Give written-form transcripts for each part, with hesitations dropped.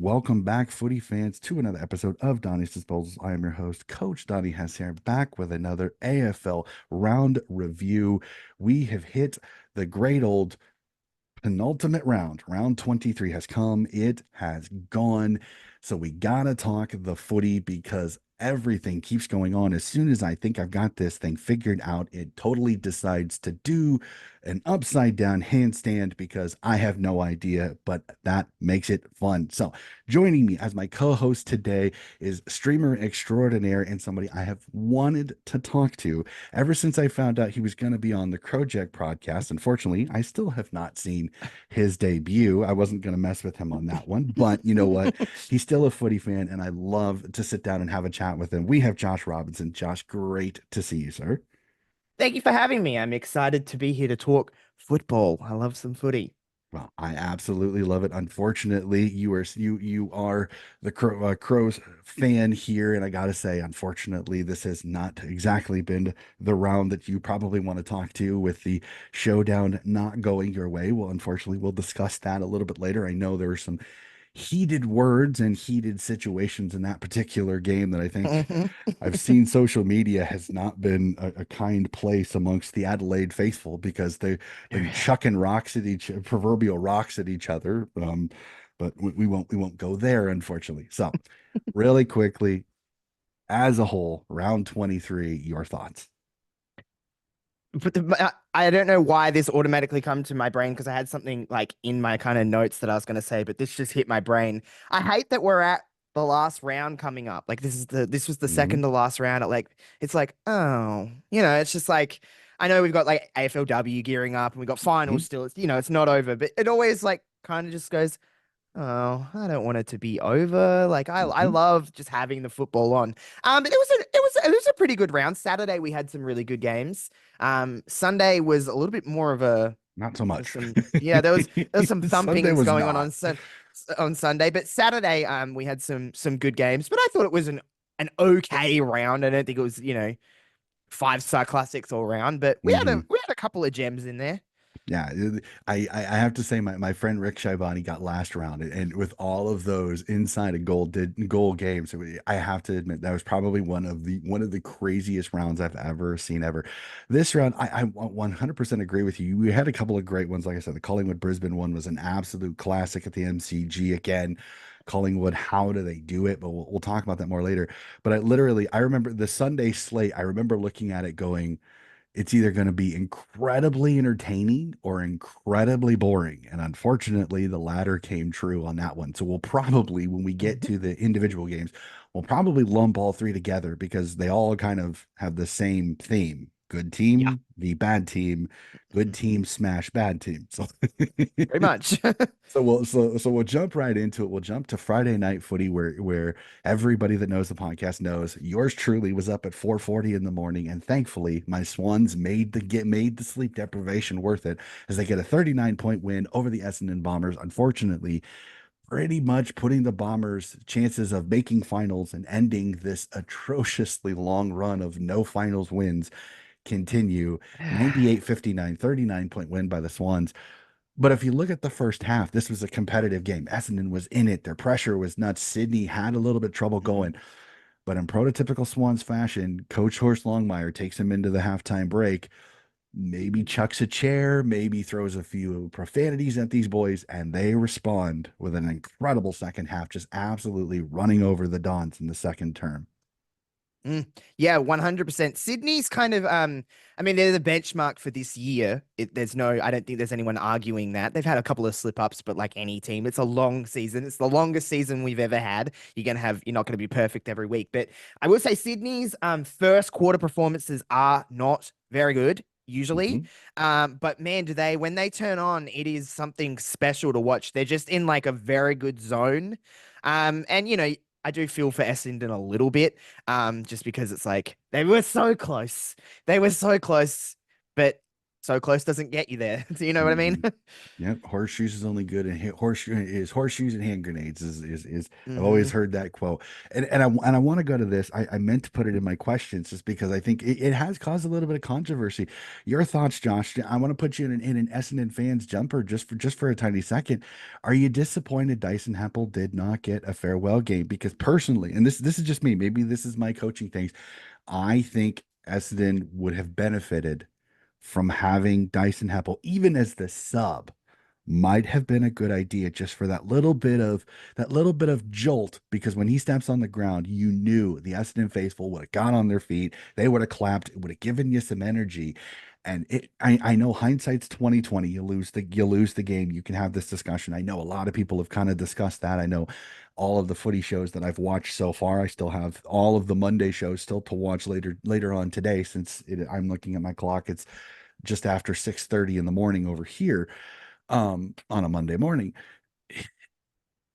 welcome back, footy fans, to another episode of Donnie's Disposals. I am your host, Coach Donnie Hess here, back with another AFL round review. We have hit the great old penultimate round. Round 23 has come, it has gone. So we gotta talk the footy because everything keeps going on. As soon as I think I've got this thing figured out, it totally decides to do an upside down handstand because I have no idea, but that makes it fun. So joining me as my co-host today is streamer extraordinaire and somebody I have wanted to talk to ever since I found out he was going to be on the Crowjack podcast. Unfortunately, I still have not seen his debut. I wasn't going to mess with him on that one, but you know what? He's still a footy fan, and I love to sit down and have a chat with him. We have Josh Robinson. Josh, great to see you, sir. Thank you for having me. I'm excited to be here to talk football. I love some footy. Well, I absolutely love it. Unfortunately, you are the Crows fan here, and I gotta say, unfortunately, this has not exactly been the round that you probably want to talk to with the showdown not going your way. Well, unfortunately, we'll discuss that a little bit later. I know there were some heated words and heated situations in that particular game that I think I've seen social media has not been a kind place amongst the Adelaide faithful because they've been chucking rocks at proverbial rocks at each other. But we won't go there, unfortunately. So, really quickly, as a whole, round 23, your thoughts. I don't know why this automatically come to my brain because I had something like in my kind of notes that I was going to say, but this just hit my brain. I hate that we're at the last round coming up. Like this was the Mhm. second to last round. It's like, oh, it's just like I know we've got like AFLW gearing up and we've got finals Mhm. still. It's not over, but it always like kind of just goes, oh, I don't want it to be over. Like I Mhm. love just having the football on. But it was a pretty good round. Saturday we had some really good games. Sunday was a little bit more of a Not so there's much. some yeah there was some Sunday thumpings was going not. on Sunday, but Saturday we had some good games. But I thought it was an okay round. I don't think it was five-star classics all round, but we had a Mhm. we had a couple of gems in there. Yeah, I have to say my friend Rick Shaibani got last round, and with all of those inside a goal games, I have to admit that was probably one of the craziest rounds I've ever seen ever. This round, I 100% agree with you. We had a couple of great ones, like I said, the Collingwood Brisbane one was an absolute classic at the MCG again. Collingwood, how do they do it? But we'll talk about that more later. But I remember the Sunday slate. I remember looking at it going, it's either going to be incredibly entertaining or incredibly boring. And unfortunately, the latter came true on that one. So we'll probably, when we get to the individual games, we'll probably lump all three together because they all kind of have the same theme. Good Yeah, team, the bad team, good team, smash bad team. So very much. so we'll jump right into it. We'll jump to Friday night footy where everybody that knows the podcast knows yours truly was up at 4:40 in the morning, and thankfully my Swans made the sleep deprivation worth it as they get a 39-point win over the Essendon Bombers. Unfortunately, pretty much putting the Bombers' chances of making finals and ending this atrociously long run of no finals wins continue. 98-59, 39-point win by the Swans. But if you look at the first half, this was a competitive game. Essendon was in it. Their pressure was nuts. Sydney had a little bit of trouble Mhm. going. But in prototypical Swans fashion, Coach Horst Longmire takes him into the halftime break, maybe chucks a chair, maybe throws a few profanities at these boys, and they respond with an incredible second half, just absolutely running over the Dons in the second term. Yeah, 100%. Sydney's kind of I mean they're the benchmark for this year. I don't think there's anyone arguing that. They've had a couple of slip-ups, but like any team, it's a long season. It's the longest season we've ever had. You're not gonna be perfect every week. But I will say Sydney's first quarter performances are not very good. Usually. Mhm. But man, do they when they turn on, it is something special to watch. They're just in like a very good zone. And I do feel for Essendon a little bit just because it's like they were so close. They were so close, but so close doesn't get you there. Do you know what I mean? Mhm. Yep, horseshoes is only good, and horseshoes and hand grenades is I've always Hmm. heard that quote, and I want to go to this. I meant to put it in my questions just because I think it has caused a little bit of controversy. Your thoughts, Josh? I want to put you in an Essendon fans jumper just for a tiny second. Are you disappointed Dyson Heppel did not get a farewell game? Because personally, and this is just me, maybe this is my coaching things. I think Essendon would have benefited from having Dyson Heppel, even as the sub, might have been a good idea just for that little bit of jolt. Because when he steps on the ground, you knew the Essendon faithful would have got on their feet, they would have clapped, it would have given you some energy. And I know hindsight's 2020. You lose the game. You can have this discussion. I know a lot of people have kind of discussed that. I know all of the footy shows that I've watched so far. I still have all of the Monday shows still to watch later on today, since I'm looking at my clock. It's just after 6:30 in the morning over here, on a Monday morning.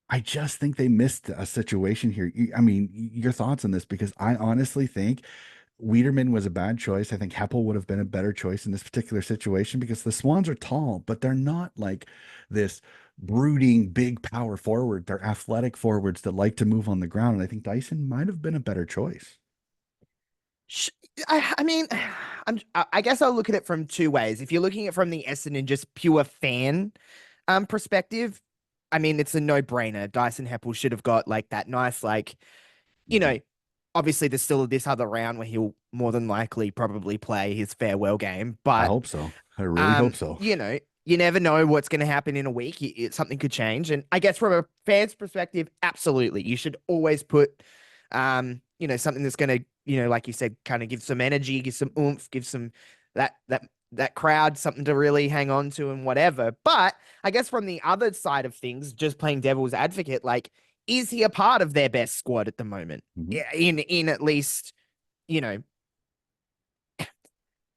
I just think they missed a situation here. I mean, your thoughts on this? Because I honestly think Wiederman was a bad choice. I think Heppel would have been a better choice in this particular situation, because the Swans are tall, but they're not like this brooding big power forward. They're athletic forwards that like to move on the ground. And I think Dyson might have been a better choice. Sh- I mean, I guess I'll look at it from two ways. If you're looking at it from the Essendon just pure fan perspective, I mean, it's a no-brainer. Dyson Heppel should have got like that nice, like, you Mhm. know, obviously there's still this other round where he'll more than likely probably play his farewell game, I but hope so. I really hope so. you never know what's going to happen in a week. Something could change, and I guess from a fan's perspective, absolutely, you should always put, something that's going to, like you said, kind of give some energy, give some oomph, give some that crowd something to really hang on to and whatever. But I guess from the other side of things, just playing devil's advocate, like, is he a part of their best squad at the moment? Mhm. In at least, you know,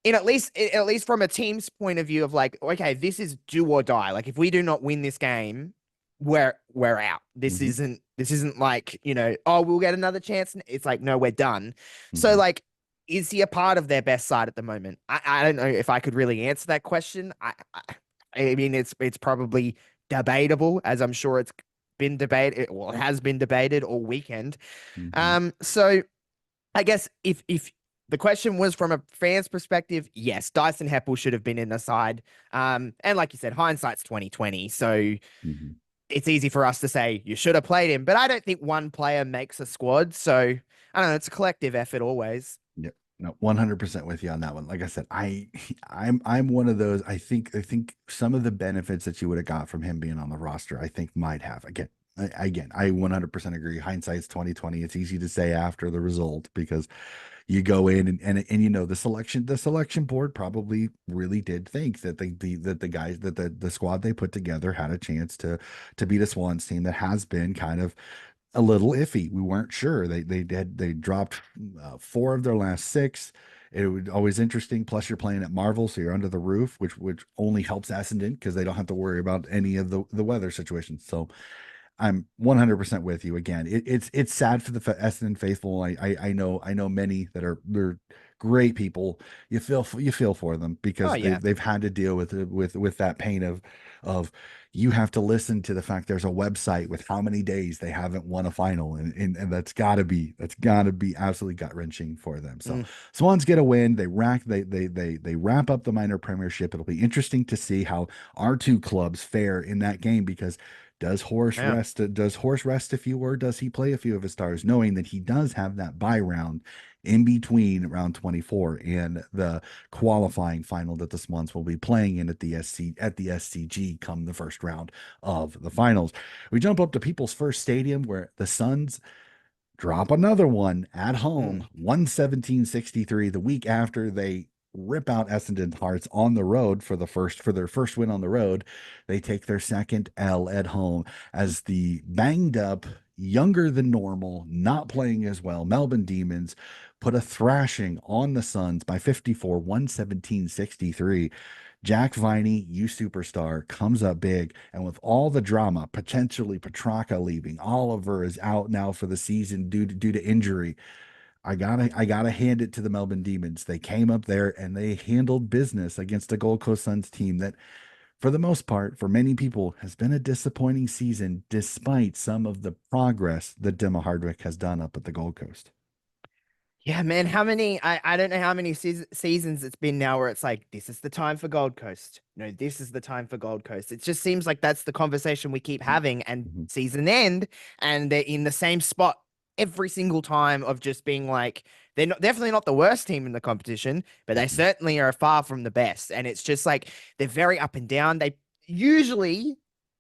at least from a team's point of view of like, okay, this is do or die. Like if we do not win this game, we're out. This Mhm. isn't like, oh, we'll get another chance. It's like, no, we're done. So Mhm. like, is he a part of their best side at the moment? I don't know if I could really answer that question. I mean, it's probably debatable, as I'm sure it's been debated, well, it has been debated all weekend. Mhm. So I guess if the question was from a fan's perspective, yes, Dyson Heppel should have been in the side. And like you said, hindsight's 2020, so Mhm. it's easy for us to say you should have played him. But I don't think one player makes a squad, so I don't know. It's a collective effort always. Yep. No, 100% with you on that one. Like I said, I'm one of those. I think some of the benefits that you would have got from him being on the roster, I think might have. I 100% agree. Hindsight's 2020. It's easy to say after the result, because you go in and the selection board probably really did think that the guys that the squad they put together had a chance to beat a Swans team that has been kind of a little iffy. We weren't sure. They dropped four of their last six. It was always interesting. Plus, you're playing at Marvel, so you're under the roof, which only helps Essendon because they don't have to worry about any of the weather situations. So I'm 100% with you again. It's sad for the Essendon faithful. I know many that they're great people. You feel for them Oh because yeah. they've had to deal with that pain of you have to listen to the fact there's a website with how many days they haven't won a final, and that's gotta be absolutely gut wrenching for them. So Mm, Swans get a win. They wrap up the minor premiership. It'll be interesting to see how our two clubs fare in that game, because yeah. Does Horse rest a few, or does he play a few of his stars, knowing that he does have that bye round in between round 24 and the qualifying final that the Swans will be playing in at the SCG come the first round of the finals. We jump up to People's First Stadium, where the Suns drop another one at home, Mm. 117-63, the week after they rip out Essendon's hearts on the road for their first win on the road. They take their second L at home as the banged up, younger than normal, not playing as well Melbourne Demons put a thrashing on the Suns by 54, 117-63. Jack Viney, you superstar, comes up big. And with all the drama, potentially Petrarca leaving, Oliver is out now for the season due to injury. I gotta hand it to the Melbourne Demons. They came up there and they handled business against a Gold Coast Suns team that, for the most part, for many people, has been a disappointing season, despite some of the progress that Dima Hardwick has done up at the Gold Coast. Yeah, man, how many I don't know how many seasons it's been now where it's like this is the time for Gold Coast. No, this is the time for Gold Coast. It just seems like that's the conversation we keep having and Mhm. season end and they're in the same spot every single time of just being like they're not, definitely not the worst team in the competition, but they Mhm. certainly are far from the best. And it's just like they're very up and down. They usually,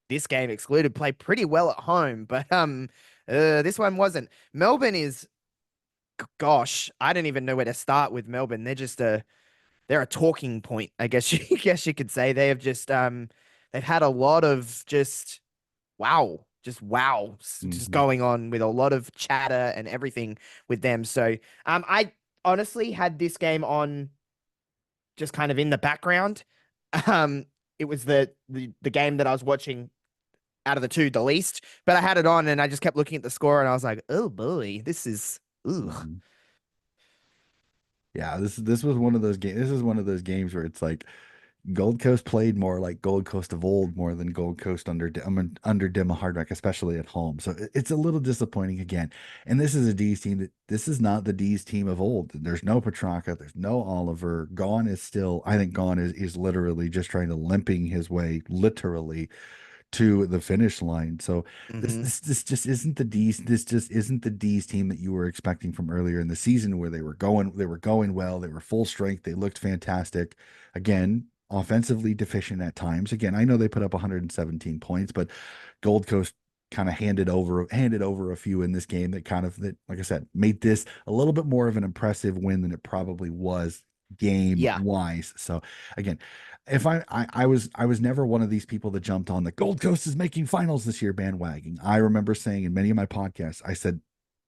this game excluded, play pretty well at home, but this one wasn't. Melbourne is, gosh, I don't even know where to start with Melbourne. They're just they're a talking point, I guess you guess you could say. They have just they've had a lot of just wow just Mhm. going on with a lot of chatter and everything with them. So I honestly had this game on just kind of in the background. Um it was the game that I was watching out of the two the least, but I had it on and I just kept looking at the score and I was like, oh boy, this is ugh. Mhm. Yeah, this was one of those games. This is one of those games where it's like Gold Coast played more like Gold Coast of old, more than Gold Coast under Dima Hardwick, especially at home. So it's a little disappointing again. And this is a D's team that this is not the D's team of old. There's no Petrarca, there's no Oliver. Gone is still, I think Gone is literally just trying to limping his way literally to the finish line. So Hmm. this just isn't the D's. This just isn't the D's team that you were expecting from earlier in the season, where they were going well, they were full strength, they looked fantastic. Again, offensively deficient at times. Again, I know they put up 117 points, but Gold Coast kind of handed over a few in this game that kind of that, like I said, made this a little bit more of an impressive win than it probably was game Yeah. wise. So again, if I was never one of these people that jumped on the Gold Coast is making finals this year bandwagon. I remember saying in many of my podcasts, I said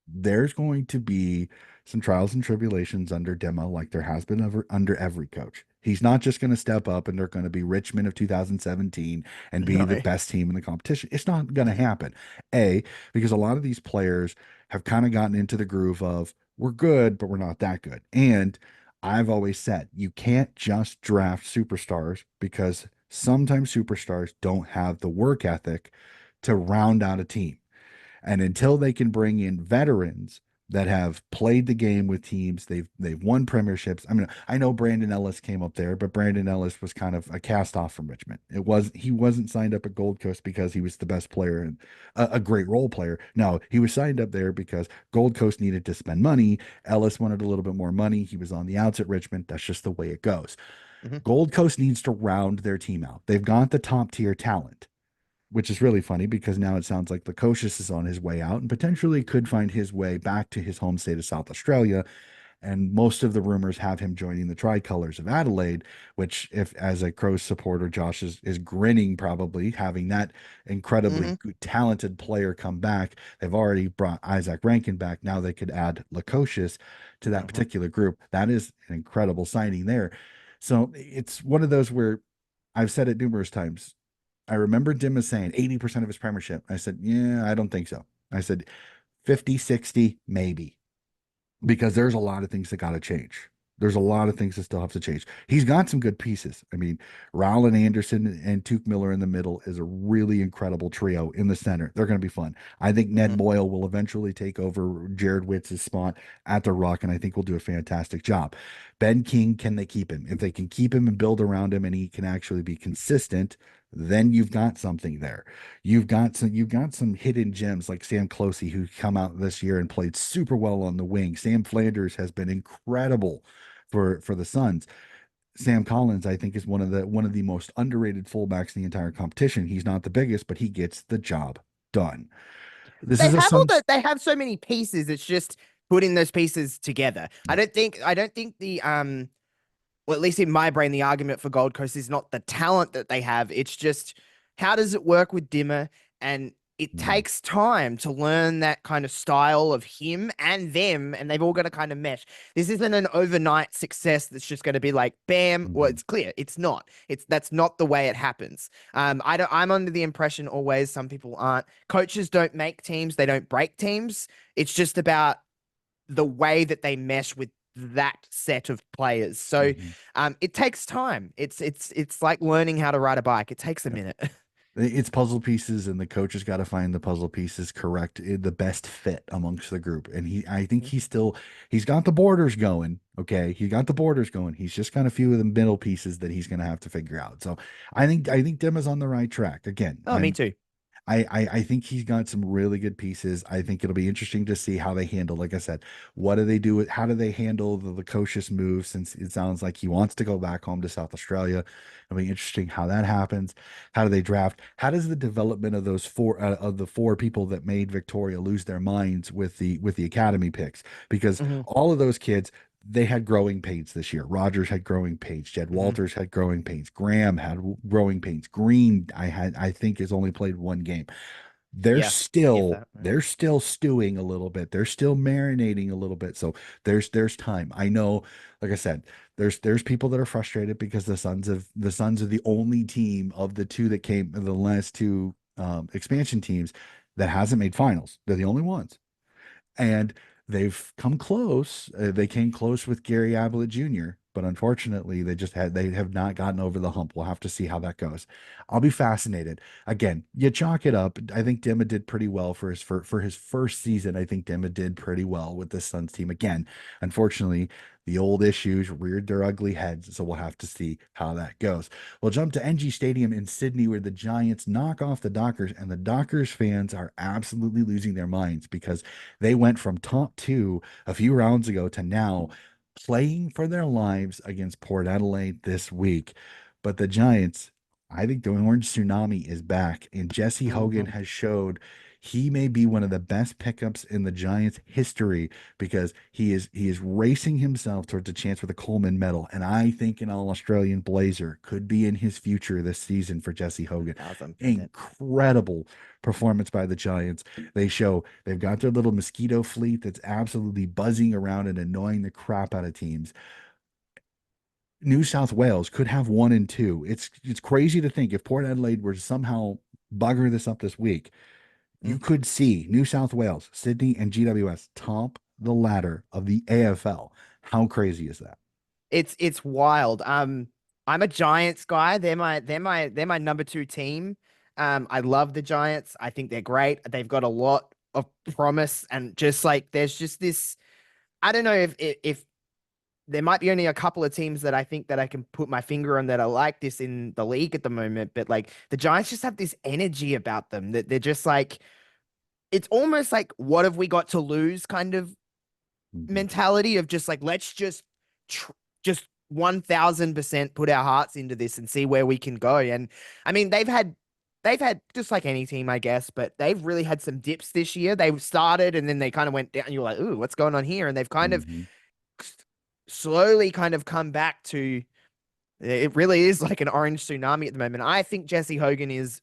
there's going to be some trials and tribulations under Demo, like there has been under every coach. He's not just going to step up and they're going to be Richmond of 2017 and be the No. best team in the competition. It's not going to Mm. happen. A, because a lot of these players have kind of gotten into the groove of we're good, but we're not that good. And I've always said you can't just draft superstars because sometimes superstars don't have the work ethic to round out a team. And until they can bring in veterans that have played the game with teams, they've won premierships. I mean, I know Brandon Ellis came up there, but Brandon Ellis was kind of a cast off from Richmond. He wasn't signed up at Gold Coast because he was the best player and a great role player. No, he was signed up there because Gold Coast needed to spend money. Ellis wanted a little bit more money. He was on the outs at Richmond. That's just the way it goes. Mhm. Gold Coast needs to round their team out. They've got the top tier talent, which is really funny because now it sounds like Lukosius is on his way out and potentially could find his way back to his home state of South Australia. And most of the rumors have him joining the Tricolors of Adelaide, which, if as a Crows supporter, Josh is grinning probably having that incredibly Mhm. talented player come back. They've already brought Isaac Rankin back. Now they could add Lukosius to that Mhm. particular group. That is an incredible signing there. So it's one of those where I've said it numerous times. I remember Dimma saying 80% of his premiership. I said, yeah, I don't think so. I said 50, 60, maybe, because there's a lot of things that got to change. There's a lot of things that still have to change. He's got some good pieces. I mean, Rowland Anderson and Tuke Miller in the middle is a really incredible trio in the center. They're going to be fun. I think Ned Mhm. Boyle will eventually take over Jared Witt's spot at the Rock, and I think we'll do a fantastic job. Ben King, can they keep him? If they can keep him and build around him and he can actually be consistent, then you've got something there. You've got some hidden gems like Sam Closey, who come out this year and played super well on the wing. Sam Flanders has been incredible for the Suns. Sam Collins, I think, is one of the most underrated fullbacks in the entire competition. He's not the biggest, but he gets the job done. This They is a have all Suns. they have so many pieces. It's just putting those pieces together. I don't think the well, at least in my brain, the argument for Gold Coast is not the talent that they have. It's just how does it work with Dimmer? And it Mhm. takes time to learn that kind of style of him and them, and they've all got to kind of mesh. This isn't an overnight success that's just going to be like, bam. Well, Mhm. it's clear it's not. That's not the way it happens. I'm under the impression always some people aren't. Coaches don't make teams, they don't break teams. It's just about the way that they mesh with that set of players. So Mhm. it takes time. It's like learning how to ride a bike. It takes a Yep. minute. It's puzzle pieces, and the coach has got to find the puzzle pieces correct, the best fit amongst the group. And I think he's got the borders going. Okay, he got the borders going. He's just got a few of the middle pieces that he's going to have to figure out. So I think Dem is on the right track. Again, Oh, me too. I think he's got some really good pieces. I think it'll be interesting to see how they handle, like I said, what do they do with how do they handle the Lukosius move, since it sounds like he wants to go back home to South Australia. It'll be interesting how that happens. How do they draft? How does the development of those four of the four people that made Victoria lose their minds with the academy picks? Because Hmm. all of those kids, they had growing pains this year. Rogers had growing pains. Jed Hmm. Walters had growing pains. Graham had growing pains. Green, I think has only played one game. They're Yeah, if still that. Yeah. they're still stewing a little bit. They're still marinating a little bit. So there's time. I know, like I said, there's people that are frustrated because the Suns are the only team of the two that came the last two expansion teams that hasn't made finals. They're the only ones, and they've come close. They came close with Gary Ablett Jr., but unfortunately, they have not gotten over the hump. We'll have to see how that goes. I'll be fascinated. Again, you chalk it up. I think Dimma did pretty well for his first season. I think Dimma did pretty well with the Suns team. Again, unfortunately, the old issues reared their ugly heads, so we'll have to see how that goes. We'll jump to NG Stadium in Sydney, where the Giants knock off the Dockers, and the Dockers fans are absolutely losing their minds because they went from top two a few rounds ago to now playing for their lives against Port Adelaide this week. But the Giants, I think the Orange Tsunami is back, and Jesse Hogan Hmm. has showed he may be one of the best pickups in the Giants history because he is racing himself towards a chance for the Coleman medal. And I think an All-Australian Blazer could be in his future this season for Jesse Hogan. 1,000%. Incredible performance by the Giants. They've got their little mosquito fleet that's absolutely buzzing around and annoying the crap out of teams. New South Wales could have 1 and 2. It's crazy to think if Port Adelaide were to somehow bugger this up this week, you Mm. could see New South Wales, Sydney, and GWS top the ladder of the AFL. How crazy is that? It's wild. I'm a Giants guy. They're my number two team. I love the Giants. I think they're great. They've got a lot of promise, and just like there's just this. I don't know if there might be only a couple of teams that I think that I can put my finger on that are like this in the league at the moment, but like the Giants just have this energy about them that they're just like it's almost like what have we got to lose kind of Mhm. mentality of just like let's tr just 1,000% put our hearts into this and see where we can go. And I mean they've had just like any team, I guess, but they've really had some dips this year. They started and then they kind of went down. You're like, ooh, what's going on here? And they've kind of Mhm. slowly kind of come back to it really is like an orange tsunami at the moment. I think Jesse Hogan is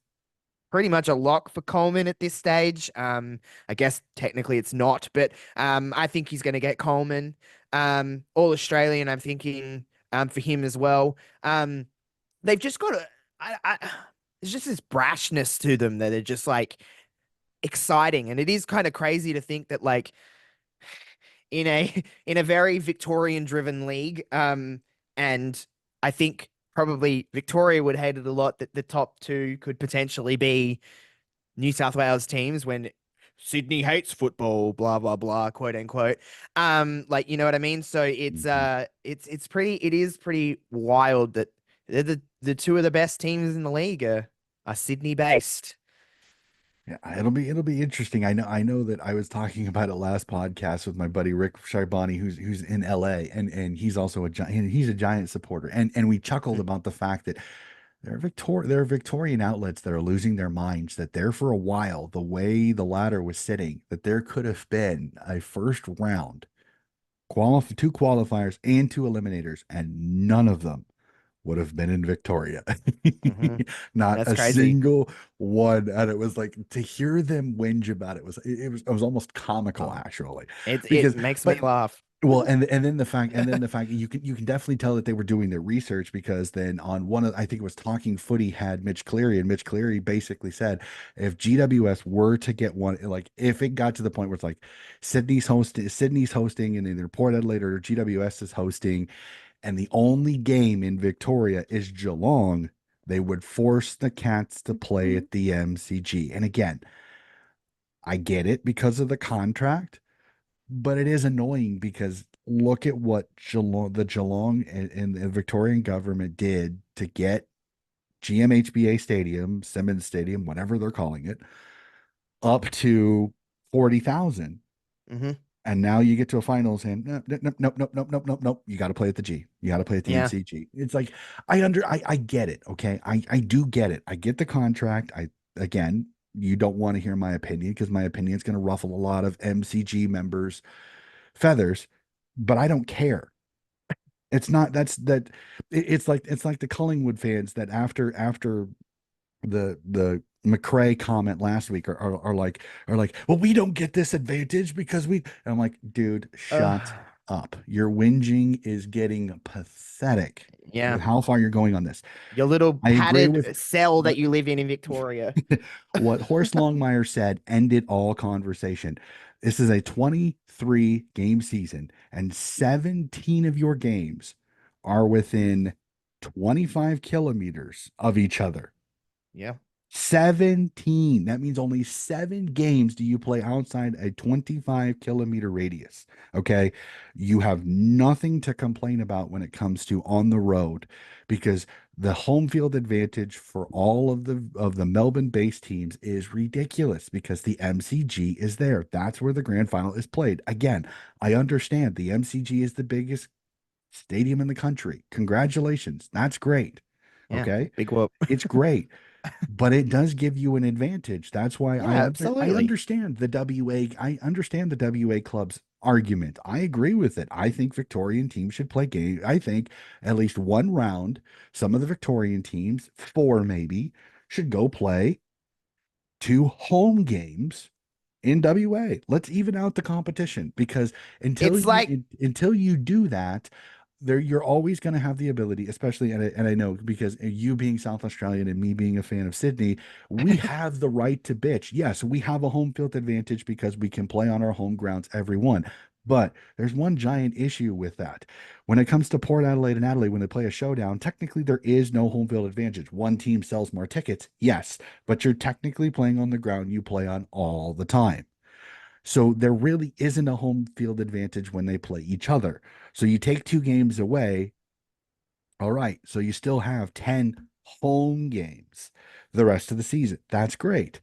pretty much a lock for Coleman at this stage. I guess technically it's not, but I think he's going to get Coleman. All Australian, I'm thinking for him as well. They've just got there's just this brashness to them that are just like exciting, and it is kind of crazy to think that like in a very Victorian driven league. And I think probably Victoria would hate it a lot that the top two could potentially be New South Wales teams when Sydney hates football, blah blah blah, quote unquote. Like you know what I mean? So Mhm. it is pretty wild that they're the two of the best teams in the league are Sydney based. Yeah, it'll be interesting. I know that I was talking about it last podcast with my buddy Rick Sharbani, who's in LA, and he's also a giant. He's a Giant supporter, and we chuckled about the fact that there are Victorian outlets that are losing their minds. That there for a while, the way the ladder was sitting, that there could have been a first round two qualifiers and two eliminators, and none of them would have been in Victoria. Hmm. Not That's a crazy. single one. And it was like to hear them whinge about it was almost comical Oh, actually. it Because makes me but laugh. Well, and then the fact you can definitely tell that they were doing their research because then on one of I think it was Talking Footy had Mitch Cleary, and Mitch Cleary basically said if GWS were to get one, like if it got to the point where it's like Sydney's hosting and either Port Adelaide or GWS is hosting, and the only game in Victoria is Geelong, they would force the Cats to play at the MCG. And again, I get it because of the contract, but it is annoying because look at what Geelong and the Victorian government did to get GMHBA Stadium, Simmons Stadium, whatever they're calling it, up to 40,000. Hmm. And now you get to a finals and nope, nope, nope, nope, nope, nope, nope, nope, nope. You got to play at the G. You got to play at the Yeah. MCG. It's like I get it. Okay. I do get it. I get the contract. Again, you don't want to hear my opinion because my opinion is going to ruffle a lot of MCG members' feathers, but I don't care. It's not that's that it's like the Collingwood fans that after the McRae comment last week are like, well, we don't get this advantage because we. And I'm like, dude, shut Uh, up. Your whinging is getting pathetic yeah. with how far you're going on this. Your little I agree with padded cell that what you live in Victoria. what Horst Longmire said ended all conversation. This is a 23 game season, and 17 of your games are within 25 kilometers of each other. Yeah. 17. That means only 7 games do you play outside a 25-kilometer radius. Okay. You have nothing to complain about when it comes to on the road because the home field advantage for all of the Melbourne-based teams is ridiculous because the MCG is there. That's where the grand final is played. Again, I understand the MCG is the biggest stadium in the country. Congratulations. That's great. Yeah. Okay. Big whoop. It's great, but it does give you an advantage. That's why Yeah, I absolutely. understand the WA. I understand the WA club's argument. I agree with it. I think Victorian teams should play game. I think at least one round, some of the Victorian teams, four maybe, should go play two home games in WA. Let's even out the competition because It's like, until you do that, there you're always going to have the ability, especially and I know because you being South Australian and me being a fan of Sydney, we have the right to bitch. Yes, we have a home field advantage because we can play on our home grounds every one. But there's one giant issue with that. When it comes to Port Adelaide and Adelaide, when they play a showdown, technically there is no home field advantage. One team sells more tickets, yes, but you're technically playing on the ground you play on all the time. So there really isn't a home field advantage when they play each other. So you take 2 games away. All right. So you still have 10 home games the rest of the season. That's great.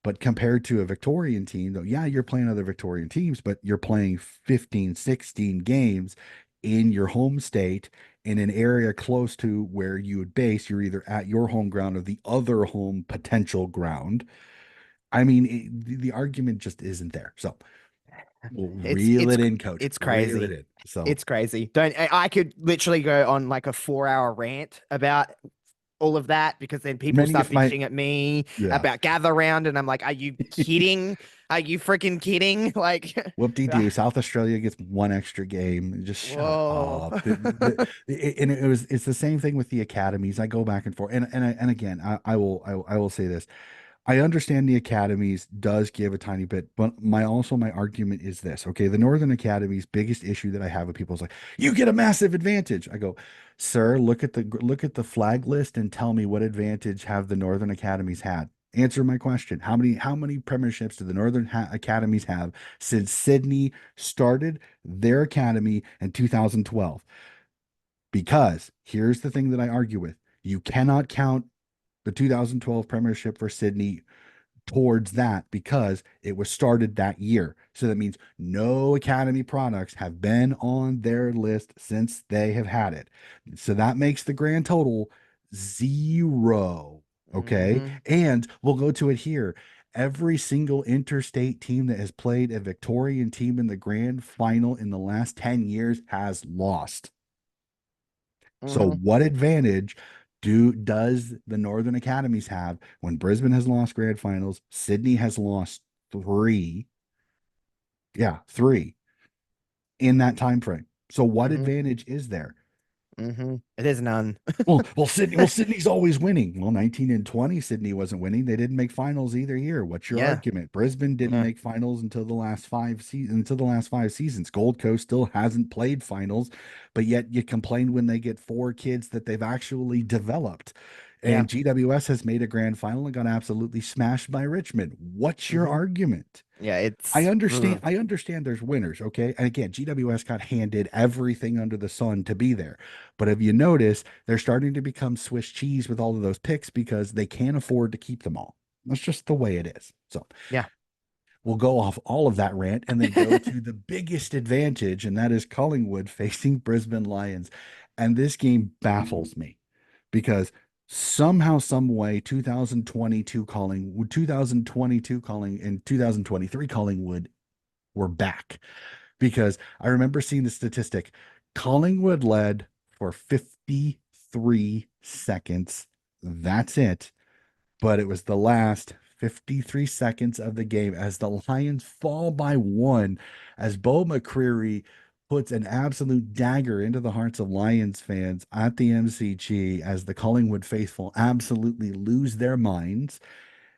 But compared to a Victorian team, though, yeah, you're playing other Victorian teams, but you're playing 15, 16 games in your home state in an area close to where you would base. You're either at your home ground or the other home potential ground. I mean, the argument just isn't there. So we'll it's reel it's it in, coach. it's Reel it crazy. in. So It's crazy. Don't I could literally go on like a 4 hour rant about all of that because then people many start of my bitching at me yeah, about gather round and I'm like, are you kidding? Are you freaking kidding? Like, whoop-de-doo. South Australia gets one extra game. Just shut whoa. up. And it's the same thing with the academies. I go back and forth. And again, I will say this. I understand the academies does give a tiny bit, but my argument is this. Okay, the Northern Academy's biggest issue that I have with people is like, you get a massive advantage. I go, sir, look at the flag list and tell me what advantage have the Northern Academies had. Answer my question. How many premierships do the Northern Academies have since Sydney started their academy in 2012? Because here's the thing that I argue with. You cannot count the 2012 premiership for Sydney towards that because it was started that year. So that means no Academy products have been on their list since they have had it. So that makes the grand total 0. Okay. Hmm. And we'll go to it here. Every single interstate team that has played a Victorian team in the grand final in the last 10 years has lost. So Hmm. what advantage does the Northern Academies have when Brisbane has lost grand finals, Sydney has lost three? Yeah, three. in that time frame. So what Mm-hmm. advantage is there? Mm-hmm. There's none. Sydney's always winning. Well, 19 and 20, Sydney wasn't winning. They didn't make finals either year. What's your Yeah. argument? Brisbane didn't Yeah. make finals until the last 5 seasons. Gold Coast still hasn't played finals, but yet you complain when they get 4 kids that they've actually developed. Yeah. And GWS has made a grand final and got absolutely smashed by Richmond. What's your Mm-hmm. argument? Yeah. I It's understand. ugh. I understand there's winners, okay? And again, GWS got handed everything under the sun to be there. But if you notice, they're starting to become Swiss cheese with all of those picks because they can't afford to keep them all. That's just the way it is. So Yeah. we'll go off all of that rant and then go to the biggest advantage, and that is Collingwood facing Brisbane Lions. And this game baffles me because somehow, some way, 2022 calling and 2023 Collingwood were back because I remember seeing the statistic. Collingwood led for 53 seconds. That's it. But it was the last 53 seconds of the game as the Lions fall by one, as Bo McCreary puts an absolute dagger into the hearts of Lions fans at the MCG as the Collingwood faithful absolutely lose their minds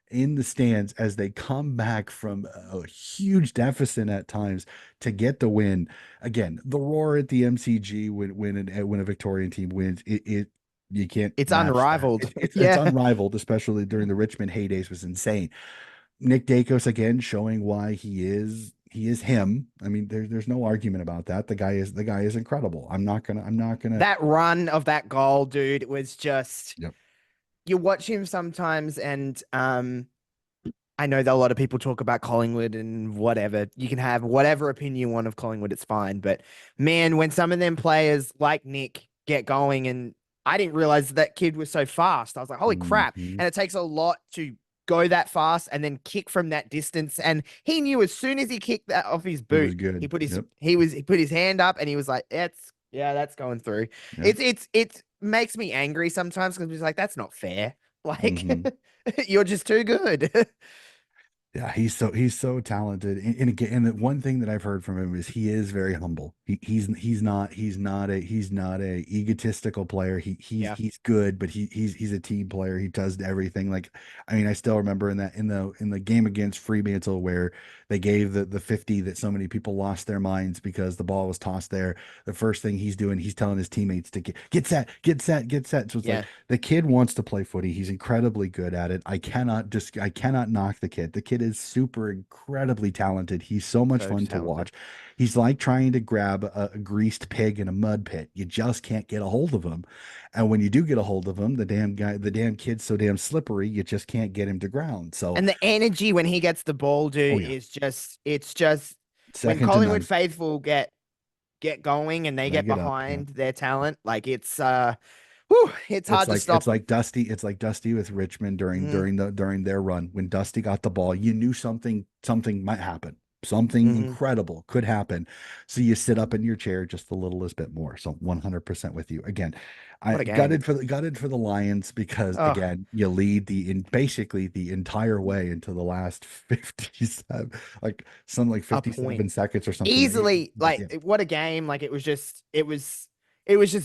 in the stands as they come back from a huge deficit at times to get the win. Again, the roar at the MCG when a Victorian team wins, it you can't It's match that. unrivaled. It's Yeah. unrivaled, especially during the Richmond heydays was insane. Nick Dacos again showing why he is him. I mean, there's no argument about that. The guy is incredible. I'm not gonna. That run of that goal, dude, it was just Yep. you watch him sometimes and I know that a lot of people talk about Collingwood and whatever. You can have whatever opinion you want of Collingwood, it's fine. But man, when some of them players like Nick get going, and I didn't realize that kid was so fast. I was like, holy crap. Mhm. And it takes a lot to go that fast and then kick from that distance. And he knew as soon as he kicked that off his It was boot, he good. put his Yep. he put his hand up and he was like, that's going through. Yep. It makes me angry sometimes because he's like, that's not fair. hmm Like you're just too good. Yeah, he's so talented. And again, and the one thing that I've heard from him is he is very humble. He's not a egotistical player. He's Yeah. he's good, but he's a team player. He does everything. Like, I mean, I still remember in the game against Fremantle where they gave the 50 that so many people lost their minds because the ball was tossed there. The first thing he's doing, he's telling his teammates to get set, get set, get set. So it's like Yeah. the kid wants to play footy. He's incredibly good at it. I cannot knock the kid. The kid is super incredibly talented. He's so much So fun to talented. watch. He's like trying to grab a greased pig in a mud pit. You just can't get a hold of him. And when you do get a hold of him, the damn kid's so damn slippery, you just can't get him to ground. So, And the energy when he gets the ball, oh dude, yeah, is just it's just when second to Collingwood none. faithful get going and they They get get up. Yeah. behind their talent, like it's It's hard to like it's stop them. like Dusty. It's like Dusty with Richmond during Hmm. during their run. When Dusty got the ball, you knew something might happen. Something Hmm. incredible could happen. So you sit up in your chair just a little bit more. So 100% with you. Again, I What a game. gutted for the Lions because Oh, again, you lead basically the entire way into the last 57, like a 57 point. seconds or something. Easily, Yeah. what a game. Like it was just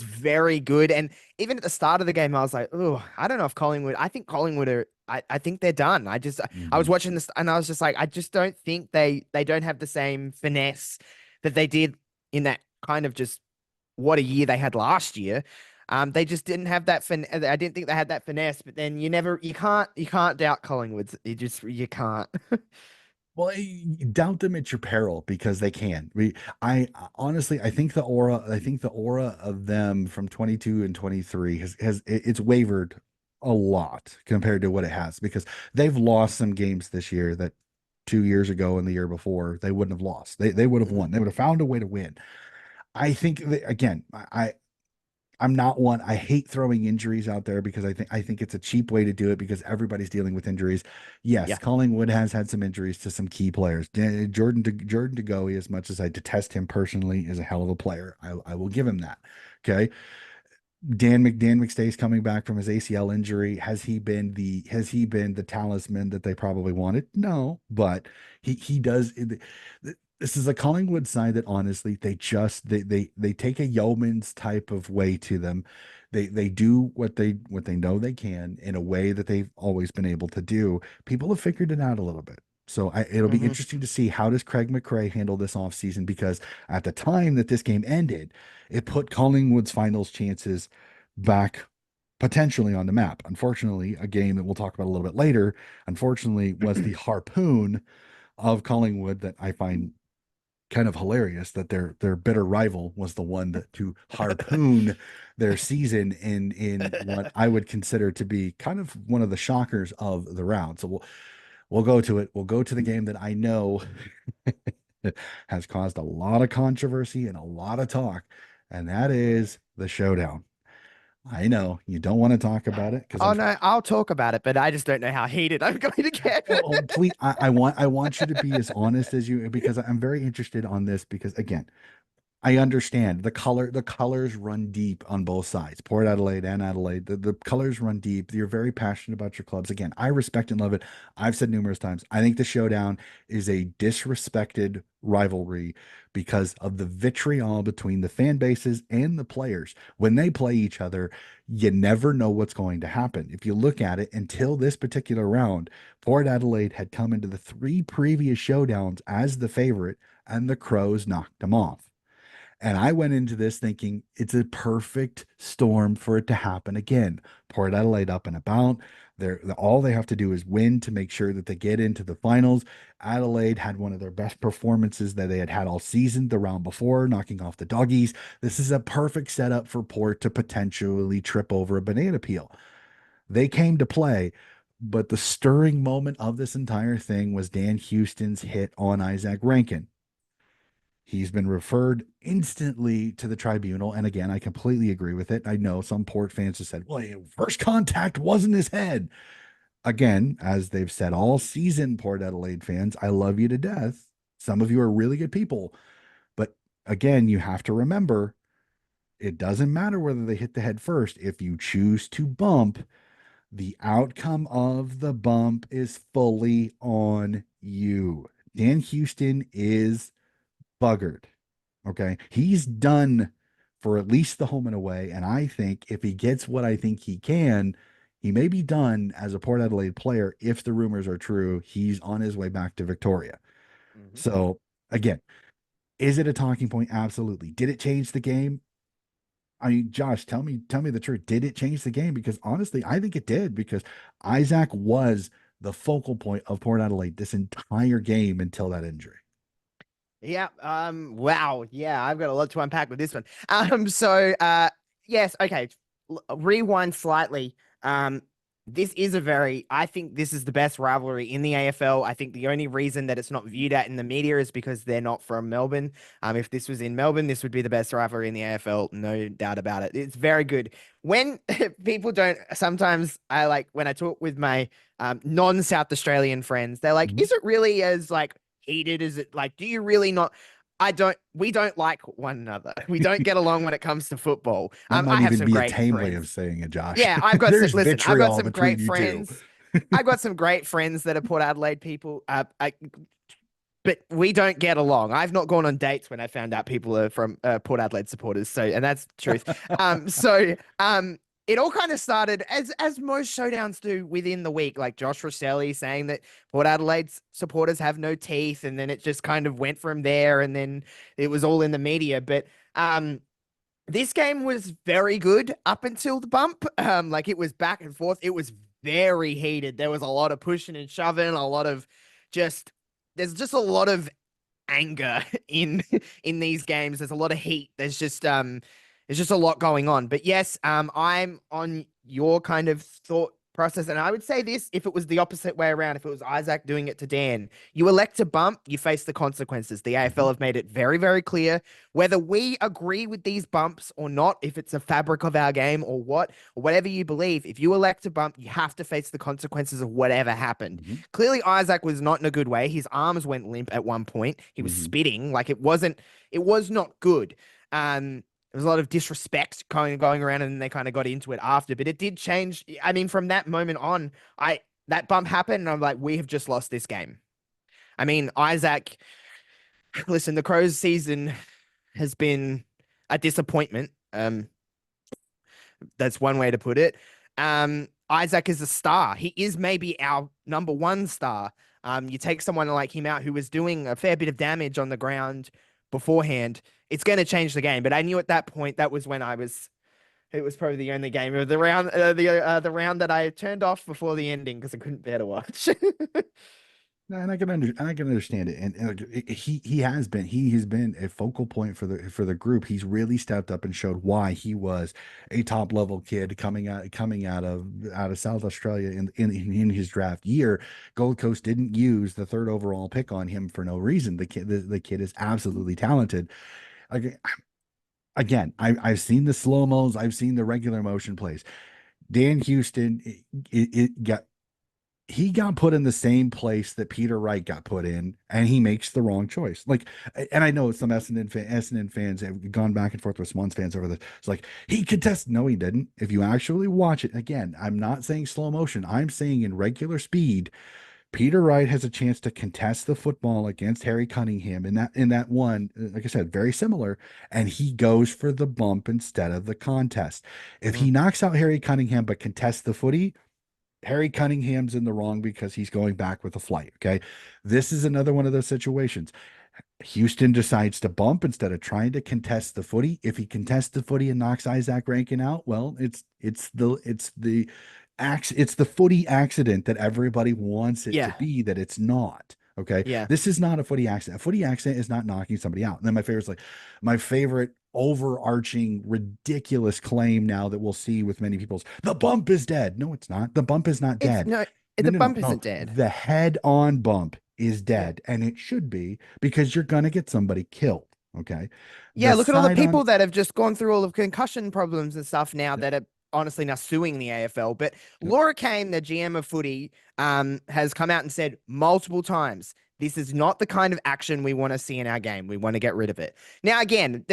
very good. And even at the start of the game, I was like, oh, I don't know if Collingwood, I think Collingwood are I think they're done. I was Mhm. watching this and I was just like, I just don't think they don't have the same finesse that they did in that kind of just what a year they had last year. They just didn't have that I didn't think they had that finesse, but then you can't doubt Collingwood's. You can't. Well, doubt them at your peril because they can. I honestly, I think the aura of them from 22 and 23 it's wavered a lot compared to what it has because they've lost some games this year that 2 years ago and the year before they wouldn't have lost. They would have Mhm. won. They would have found a way to win. I think that, again, I'm not one. I hate throwing injuries out there because I think it's a cheap way to do it because everybody's dealing with injuries. Yes, Yeah. Collingwood has had some injuries to some key players. Jordan DeGoey, as much as I detest him personally, is a hell of a player. I will give him that. Okay. Dan McStay's coming back from his ACL injury. Has he been the talisman that they probably wanted? No, but he does. this is a Collingwood side that honestly they take a yeoman's type of way to them. They do what they know they can in a way that they've always been able to do. People have figured it out a little bit. So it'll be Hmm. interesting to see how does Craig McRae handle this offseason, because at the time that this game ended, it put Collingwood's finals chances back potentially on the map. Unfortunately, a game that we'll talk about a little bit later, unfortunately, was the harpoon of Collingwood that I find kind of hilarious that their bitter rival was the one that to harpoon their season in what I would consider to be kind of one of the shockers of the round. So we'll go to it. We'll go to the game that I know has caused a lot of controversy and a lot of talk, and that is the showdown. I know you don't want to talk about it because Oh I'm no, I'll talk about it, but I just don't know how heated I'm going to get. oh, please, I want you to be as honest as you, because I'm very interested on this, because again, I understand the colors run deep on both sides, Port Adelaide and Adelaide. The colors run deep. You're very passionate about your clubs. Again, I respect and love it. I've said numerous times, I think the showdown is a disrespected rivalry because of the vitriol between the fan bases and the players. When they play each other, you never know what's going to happen. If you look at it, until this particular round, Port Adelaide had come into the three previous showdowns as the favorite, and the Crows knocked them off. And I went into this thinking it's a perfect storm for it to happen again. Port Adelaide up and about. All they have to do is win to make sure that they get into the finals. Adelaide had one of their best performances that they had had all season, the round before, knocking off the doggies. This is a perfect setup for Port to potentially trip over a banana peel. They came to play, but the stirring moment of this entire thing was Dan Houston's hit on Isaac Rankin. He's been referred instantly to the tribunal. And again, I completely agree with it. I know some Port fans have said, well, first contact wasn't his head. Again, as they've said all season, Port Adelaide fans, I love you to death. Some of you are really good people. But again, you have to remember it doesn't matter whether they hit the head first. If you choose to bump, the outcome of the bump is fully on you. Dan Houston is buggered. Okay. He's done for at least the home and away. And I think if he gets what I think he can, he may be done as a Port Adelaide player. If the rumors are true, he's on his way back to Victoria. Mhm. So again, is it a talking point? Absolutely. Did it change the game? I mean, Josh, tell me the truth. Did it change the game? Because honestly, I think it did, because Isaac was the focal point of Port Adelaide this entire game until that injury. Yeah. Wow. Yeah, I've got a lot to unpack with this one. Yes. Okay. Rewind slightly. Um, this is I think this is the best rivalry in the AFL. I think the only reason that it's not viewed at in the media is because they're not from Melbourne. If this was in Melbourne, this would be the best rivalry in the AFL. No doubt about it. It's very good. When people don't, sometimes when I talk with my non-South Australian friends, they're like, Mhm. is it really as heated? Is it do you really not? We don't like one another. We don't get along when it comes to football. That I might have even some be a great tame way of friends. saying it, Josh. Yeah, There's listen, I've got vitriol some between great you two. friends. I've got some great friends that are Port Adelaide people. But we don't get along. I've not gone on dates when I found out people are from Port Adelaide supporters. So, and that's the truth. It all kind of started as most showdowns do within the week, like Josh Rosselli saying that Port Adelaide's supporters have no teeth, and then it just kind of went from there, and then it was all in the media. But this game was very good up until the bump. It was back and forth. It was very heated. There was a lot of pushing and shoving, a lot of just there's just a lot of anger in these games. There's a lot of heat. There's just a lot going on. But yes, I'm on your kind of thought process. And I would say this, if it was the opposite way around, if it was Isaac doing it to Dan, you elect to bump, you face the consequences. The AFL Mhm. have made it very, very clear whether we agree with these bumps or not, if it's a fabric of our game or what, or whatever you believe, if you elect to bump, you have to face the consequences of whatever happened. Mhm. Clearly, Isaac was not in a good way. His arms went limp at one point. He was Mhm. spitting. It was not good. There was a lot of disrespect going around, and then they kind of got into it after. But it did change. I mean, from that moment on, that bump happened, and I'm like, we have just lost this game. I mean, Isaac. listen, the Crows season has been a disappointment. That's one way to put it. Isaac is a star. He is maybe our number one star. You take someone like him out who was doing a fair bit of damage on the ground beforehand, it's going to change the game. But I knew at that point that was when I was. It was probably the only game of the round that I turned off before the ending because I couldn't bear to watch. And I can understand it. He has been a focal point for the group. He's really stepped up and showed why he was a top level kid coming out of South Australia in his draft year. Gold Coast didn't use the third overall pick on him for no reason. The kid is absolutely talented. Again, I've seen the slow mos, I've seen the regular motion plays. Dan Houston, it got he got put in the same place that Peter Wright got put in, and he makes the wrong choice. Like, and I know some Essendon fans have gone back and forth with Swans fans over this. It's like he contested. No, he didn't. If you actually watch it again, I'm not saying slow motion. I'm saying in regular speed. Peter Wright has a chance to contest the football against Harry Cunningham in that one, like I said, very similar, and he goes for the bump instead of the contest. If he Mm. knocks out Harry Cunningham but contests the footy, Harry Cunningham's in the wrong because he's going back with a flight. Okay. This is another one of those situations. Houston decides to bump instead of trying to contest the footy. If he contests the footy and knocks Isaac Rankin out, well, it's the footy accident that everybody wants it to Yeah, be that it's not. Okay. yeah. This is not a footy accident. A footy accident is not knocking somebody out. And then my favorite overarching ridiculous claim now that we'll see with many people's the bump is dead. No, it's not. The bump is not It's dead. no, No, the no, no, bump no. isn't dead. The head on bump is Yeah. dead, and it should be because you're gonna get somebody killed. Okay. Yeah, The look at all the side on people that have just gone through all of concussion problems and stuff now Yep, that are honestly now suing the AFL. But yep, Laura Kane, the GM of footy, has come out and said multiple times, this is not the kind of action we want to see in our game. We want to get rid of it. Now, again,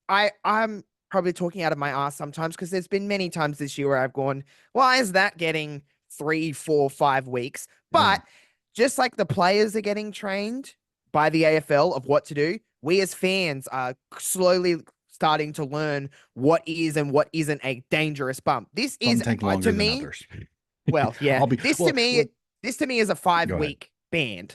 I'm probably talking out of my ass sometimes because there's been many times this year where I've gone, why is that getting 3, 4, 5 weeks? oh yeah, But just like the players are getting trained by the AFL of what to do, we as fans are slowly starting to learn what is and what isn't a dangerous bump. This some is take to longer than me, others. well, yeah, I'll be this to well. me, this to me is a five Go ahead. week ban.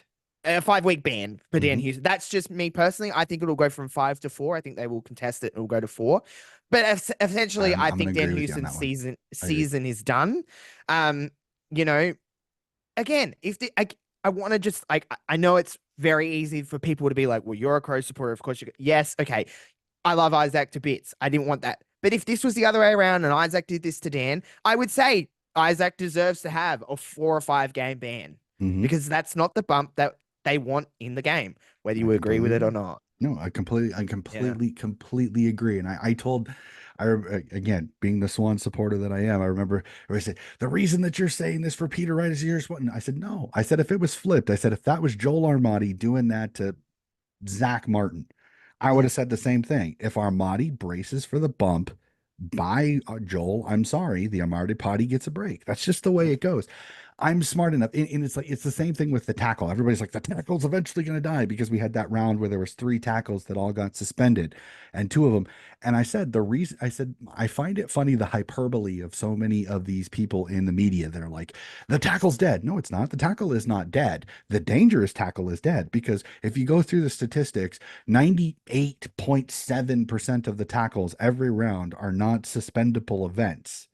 A 5 week ban for Dan Mhm. Hughes. That's just me personally. I think it'll go from 5 to 4. I think they will contest it. It'll go to 4. But essentially, I I'm gonna think Dan agree with you on Houston's that one. season I agree. season is done. Um, you know, again, if I want to just like I know it's very easy for people to be like, well, you're a Crow supporter, of course you. Yes, okay, I love Isaac to bits. I didn't want that, but if this was the other way around and Isaac did this to Dan, I would say Isaac deserves to have a 4 or 5 game ban Mhm. because that's not the bump that they want in the game, whether I you agree completely with it or agree. not. No, Yeah. completely agree. And I told, again, being the Swan supporter that I am, I remember I said, the reason that you're saying this for Peter Wright is yours. What? And I said, no. I said, if it was flipped, I said, if that was Joel Armati doing that to Zach Martin, I would Mm, have said the same thing. If Armati braces for the bump by Joel, I'm sorry, the Armati potty gets a break. That's just the way mm, it goes. I'm smart enough, and it's like it's the same thing with the tackle. Everybody's like the tackle's eventually going to die because we had that round where there was 3 tackles that all got suspended, and 2 of them. And I said I find it funny the hyperbole of so many of these people in the media that are like the tackle's dead. No, it's not. The tackle is not dead. The dangerous tackle is dead because if you go through the statistics, 98.7% of the tackles every round are not suspendable events.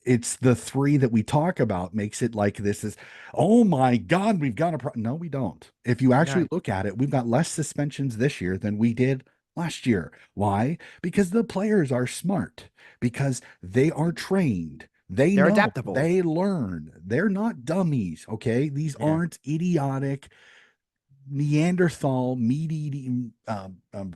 It's the 3 that we talk about makes it like this is, oh my God, we've got no, we don't. If you actually no, look at it, we've got less suspensions this year than we did last year. Why? Because the players are smart, because they are trained. They they're know, adaptable. they learn. They're not dummies. Okay. These Yeah, aren't idiotic Neanderthal meat eating,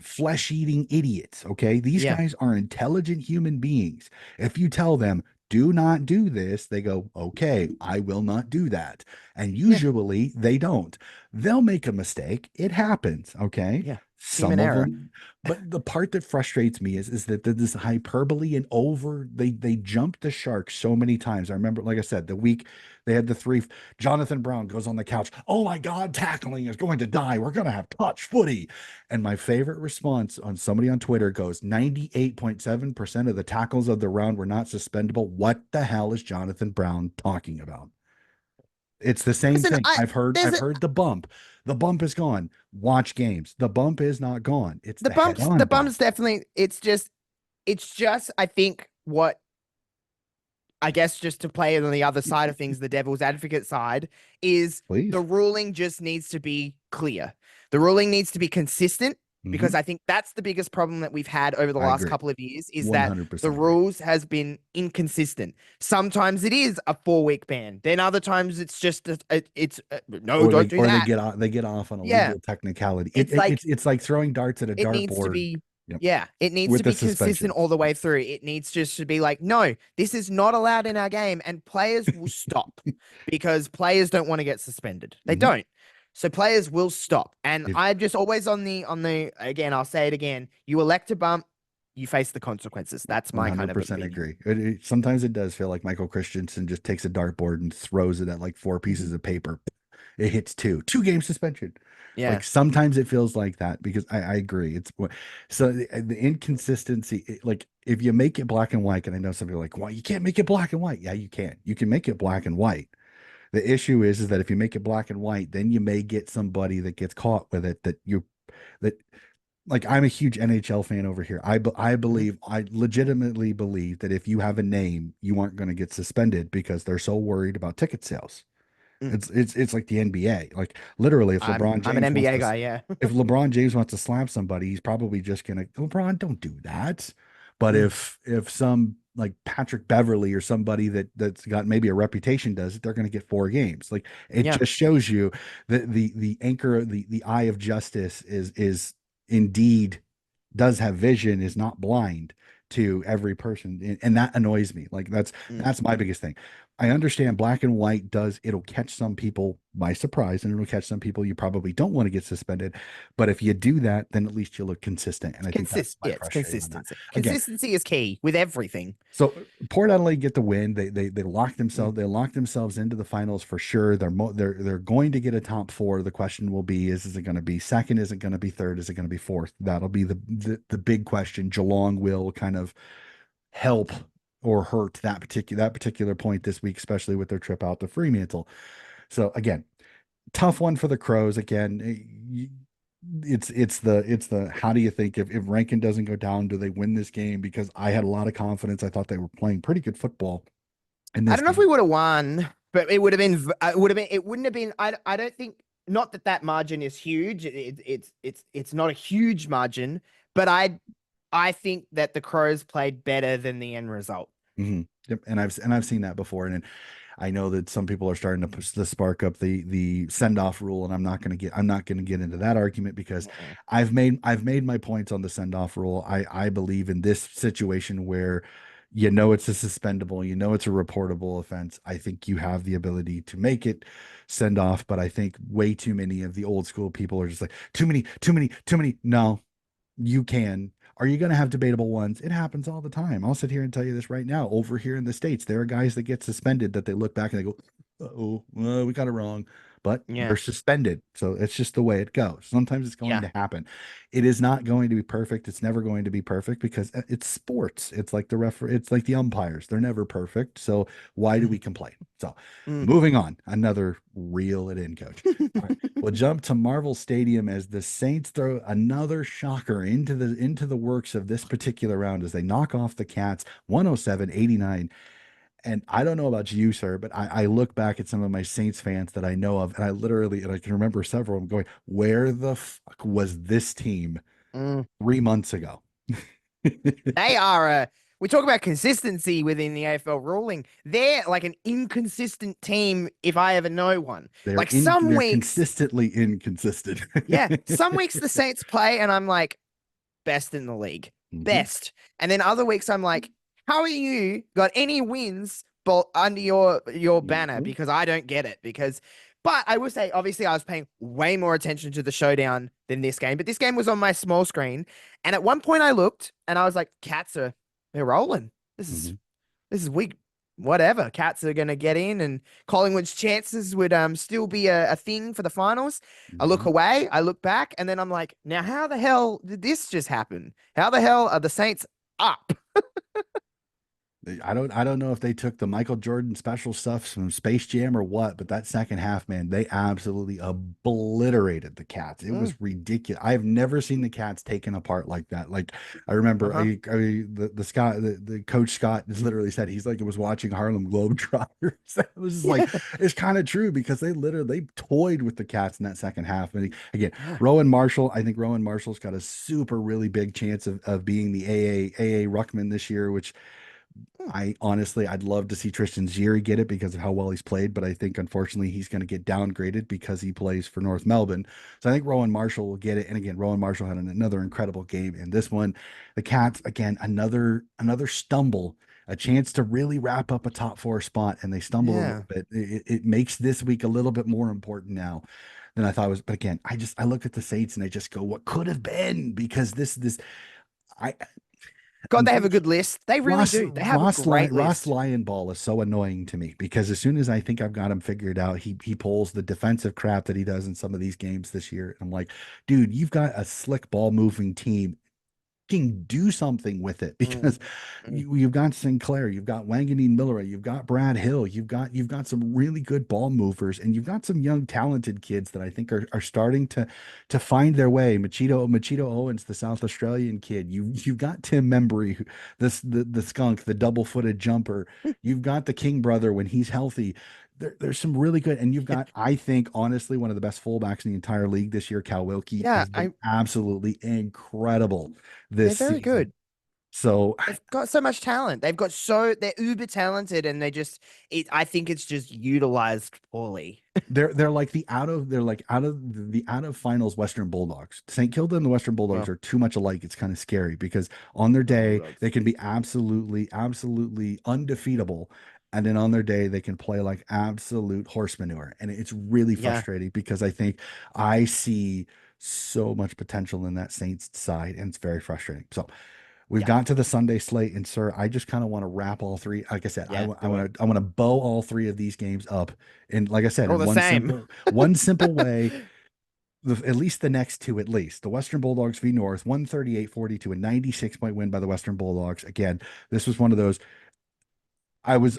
flesh eating idiots. Okay. These yeah, guys are intelligent human beings. If you tell them, do not do this, they go, okay, I will not do that. And yeah, usually they don't. They'll make a mistake. It happens. Okay. yeah. Some Human of error. them, but the part that frustrates me is that this hyperbole and over they jumped the shark so many times. I remember, like I said, the week they had the three. Jonathan Brown goes on the couch. Oh my God, tackling is going to die. We're going to have touch footy. And my favorite response on somebody on Twitter goes 98.7% of the tackles of the round were not suspendable. What the hell is Jonathan Brown talking about? It's the same Listen, thing. I there's I've heard the bump. The bump is gone. Watch games. The bump is not gone. It's the head the on bump. bumps definitely. It's just I think what I guess just to play on the other side of things, the devil's advocate side, is the Please. ruling just needs to be clear. The ruling needs to be consistent Hmm. because I think that's the biggest problem that we've had over the I last agree. couple of years is that the 100% agree. rules has been inconsistent. Sometimes it is a 4 week ban. Then other times it's just no, don't do Or that. they get off on a Yeah, legal technicality. it's like It's like throwing darts at a it needs to dartboard. be, Yep. yeah, it needs to With the be consistent all suspensions. the way through. It needs just to be like, no, this is not allowed in our game, and players will stop because players don't want to get suspended. They Hmm. don't. So players will stop. And If I'm just always on the again, I'll say it again. You elect a bump, you face the consequences. That's my kind of 100% opinion. agree. Sometimes it does feel like Michael Christensen just takes a dartboard and throws it at like four Mhm. pieces of paper. It hits two game suspension. Yeah. Like sometimes it feels like that because I agree. So the inconsistency, like if you make it black and white, and I know some people are like, well, you can't make it black and white. Yeah, you can. You can make it black and white. The issue is that if you make it black and white, then you may get somebody that gets caught with it that like I'm a huge NHL fan over here. Mhm. I legitimately believe that if you have a name, you aren't going to get suspended because they're so worried about ticket sales. Mm. It's like the NBA. Like literally, I'm an NBA guy, yeah. if LeBron James wants to slap somebody, he's probably just gonna LeBron, don't do that. But Mm. if some like Patrick Beverly or somebody that's got maybe a reputation does it, they're gonna get 4 games. Like it Yeah. just shows you that the anchor, the eye of justice is indeed does have vision, is not blind to every person, and that annoys me. Like Mm. that's my biggest thing. I understand black and white does it'll catch some people by surprise, and it'll catch some people you probably don't want to get suspended. But if you do that, then at least you look consistent, and I think that's my It's frustration on that. consistency. Again, Consistency is key with everything. so Port Adelaide get the win. Mm. They locked themselves into the finals for sure. They're going to get a top four. The question will be is it going to be second? Is it going to be third? Is it going to be fourth? That'll be the big question. Geelong will kind of help or hurt that particular point this week, especially with their trip out to Fremantle. So again, tough one for the Crows. Again, it's the how do you think if Rankin doesn't go down, do they win this game? Because I had a lot of confidence. I thought they were playing pretty good football in I this don't know if we game. would have won, but it wouldn't have been, I don't think, not that that margin is huge. It's not a huge margin, but I think that the Crows played better than the end result. Hmm. Yep. And I've seen that before. And I know that some people are starting to push the spark up the send off rule, and I'm not going to get into that argument because Mm-mm. I've made my points on the send off rule. I believe in this situation where you know it's a suspendable, you know it's a reportable offense. I think you have the ability to make it send off, but I think way too many of the old school people are just like too many. No, you can. Are you going to have debatable ones? It happens all the time. I'll sit here and tell you this right now. Over here in the States, there are guys that get suspended that they look back and they go, oh, we got it wrong. But they're Yeah. suspended. So it's just the way it goes. Sometimes it's going Yeah. to happen. It is not going to be perfect. It's never going to be perfect because it's sports. It's like it's like the umpires. They're never perfect. So why do we complain? So Mm. moving on, another reel it in, coach. All right. We'll jump to Marvel Stadium as the Saints throw another shocker into the works of this particular round as they knock off the Cats 107-89. And I don't know about you, sir, but I look back at some of my Saints fans that I know of, and I literally, and I can remember several of them going, where the fuck was this team Mm. 3 months ago? They are we talk about consistency within the AFL ruling. They're like an inconsistent team if I ever know one. Like some They're weeks, consistently inconsistent. yeah, some weeks the Saints play and I'm like, best in the league, Mhm. best. And then other weeks I'm like, how are you got any wins under your banner? Mhm. Because I don't get it. Because But I will say, obviously, I was paying way more attention to the showdown than this game. But this game was on my small screen, and at one point I looked and I was like, "Cats are they're rolling. This is Mhm. this is weak. Whatever. Cats are gonna get in, and Collingwood's chances would still be a thing for the finals." I look Mhm. away, I look back, and then I'm like, "Now, how the hell did this just happen? How the hell are the Saints up?" I don't know if they took the Michael Jordan special stuff from Space Jam or what, but that second half, man, they absolutely obliterated the Cats. It Mm, was ridiculous. I've never seen the Cats taken apart like that. Like I remember, uh-huh. the Scott, the coach Scott literally said he's like it was watching Harlem Globetrotters. It was just like Yeah. it's kind of true because they toyed with the Cats in that second half. And again, Yeah. Rowan Marshall, I think Rowan Marshall's got a super really big chance of being the AA Ruckman this year, which Mm, I honestly, I'd love to see Tristan Xeri get it because of how well he's played, but I think unfortunately he's going to get downgraded because he plays for North Melbourne. So I think Rowan Marshall will get it. And again, Rowan Marshall had another incredible game in this one. The Cats again, another stumble, a chance to really wrap up a top four spot, and they stumble a little yeah. bit. It makes this week a little bit more important now than I thought it was. But again, I look at the Saints and I just go, what could have been? Because this I God, they have a unfortunately. good list. They really Ross do. They have a great Ross list. Lyon Ball is so annoying to me because as soon as I think I've got him figured out, he pulls the defensive crap that he does in some of these games this year. I'm like, dude, you've got a slick ball moving team, can do something with it Mm, because mm. you've got Sinclair, you've got Wanganeen Miller, you've got Brad Hill, you've got some really good ball movers, and you've got some young talented kids that I think are starting to find their way. Machito Owens, the South Australian kid. You've got Tim Membry, the skunk, the double-footed jumper. You've got the King brother when he's healthy. There's some really good, and you've got, I think, honestly, one of the best fullbacks in the entire league this year. Cal Wilkie Yeah, has been absolutely incredible this they're very season. good. So They've got so much talent. They're uber talented, and I think it's just utilized poorly. they're like out of finals Western Bulldogs. St. Kilda and the Western Bulldogs Well, are too much alike. It's kind of scary because on their the day they Bulldogs. can be absolutely undefeatable. And then on their day, they can play like absolute horse manure. And it's really Yeah, frustrating because I think I see so much potential in that Saints side, and it's very frustrating. So we've yeah, got to the Sunday slate, and sir, I just kind of want to wrap all three. Like I said, yeah. I Do it. want to bow all three of these games up, and like I said, All in the same. one simple way. At least the next two, at least the Western Bulldogs v North, 138-42, a 96-point win by the Western Bulldogs. Again, this was one of those I was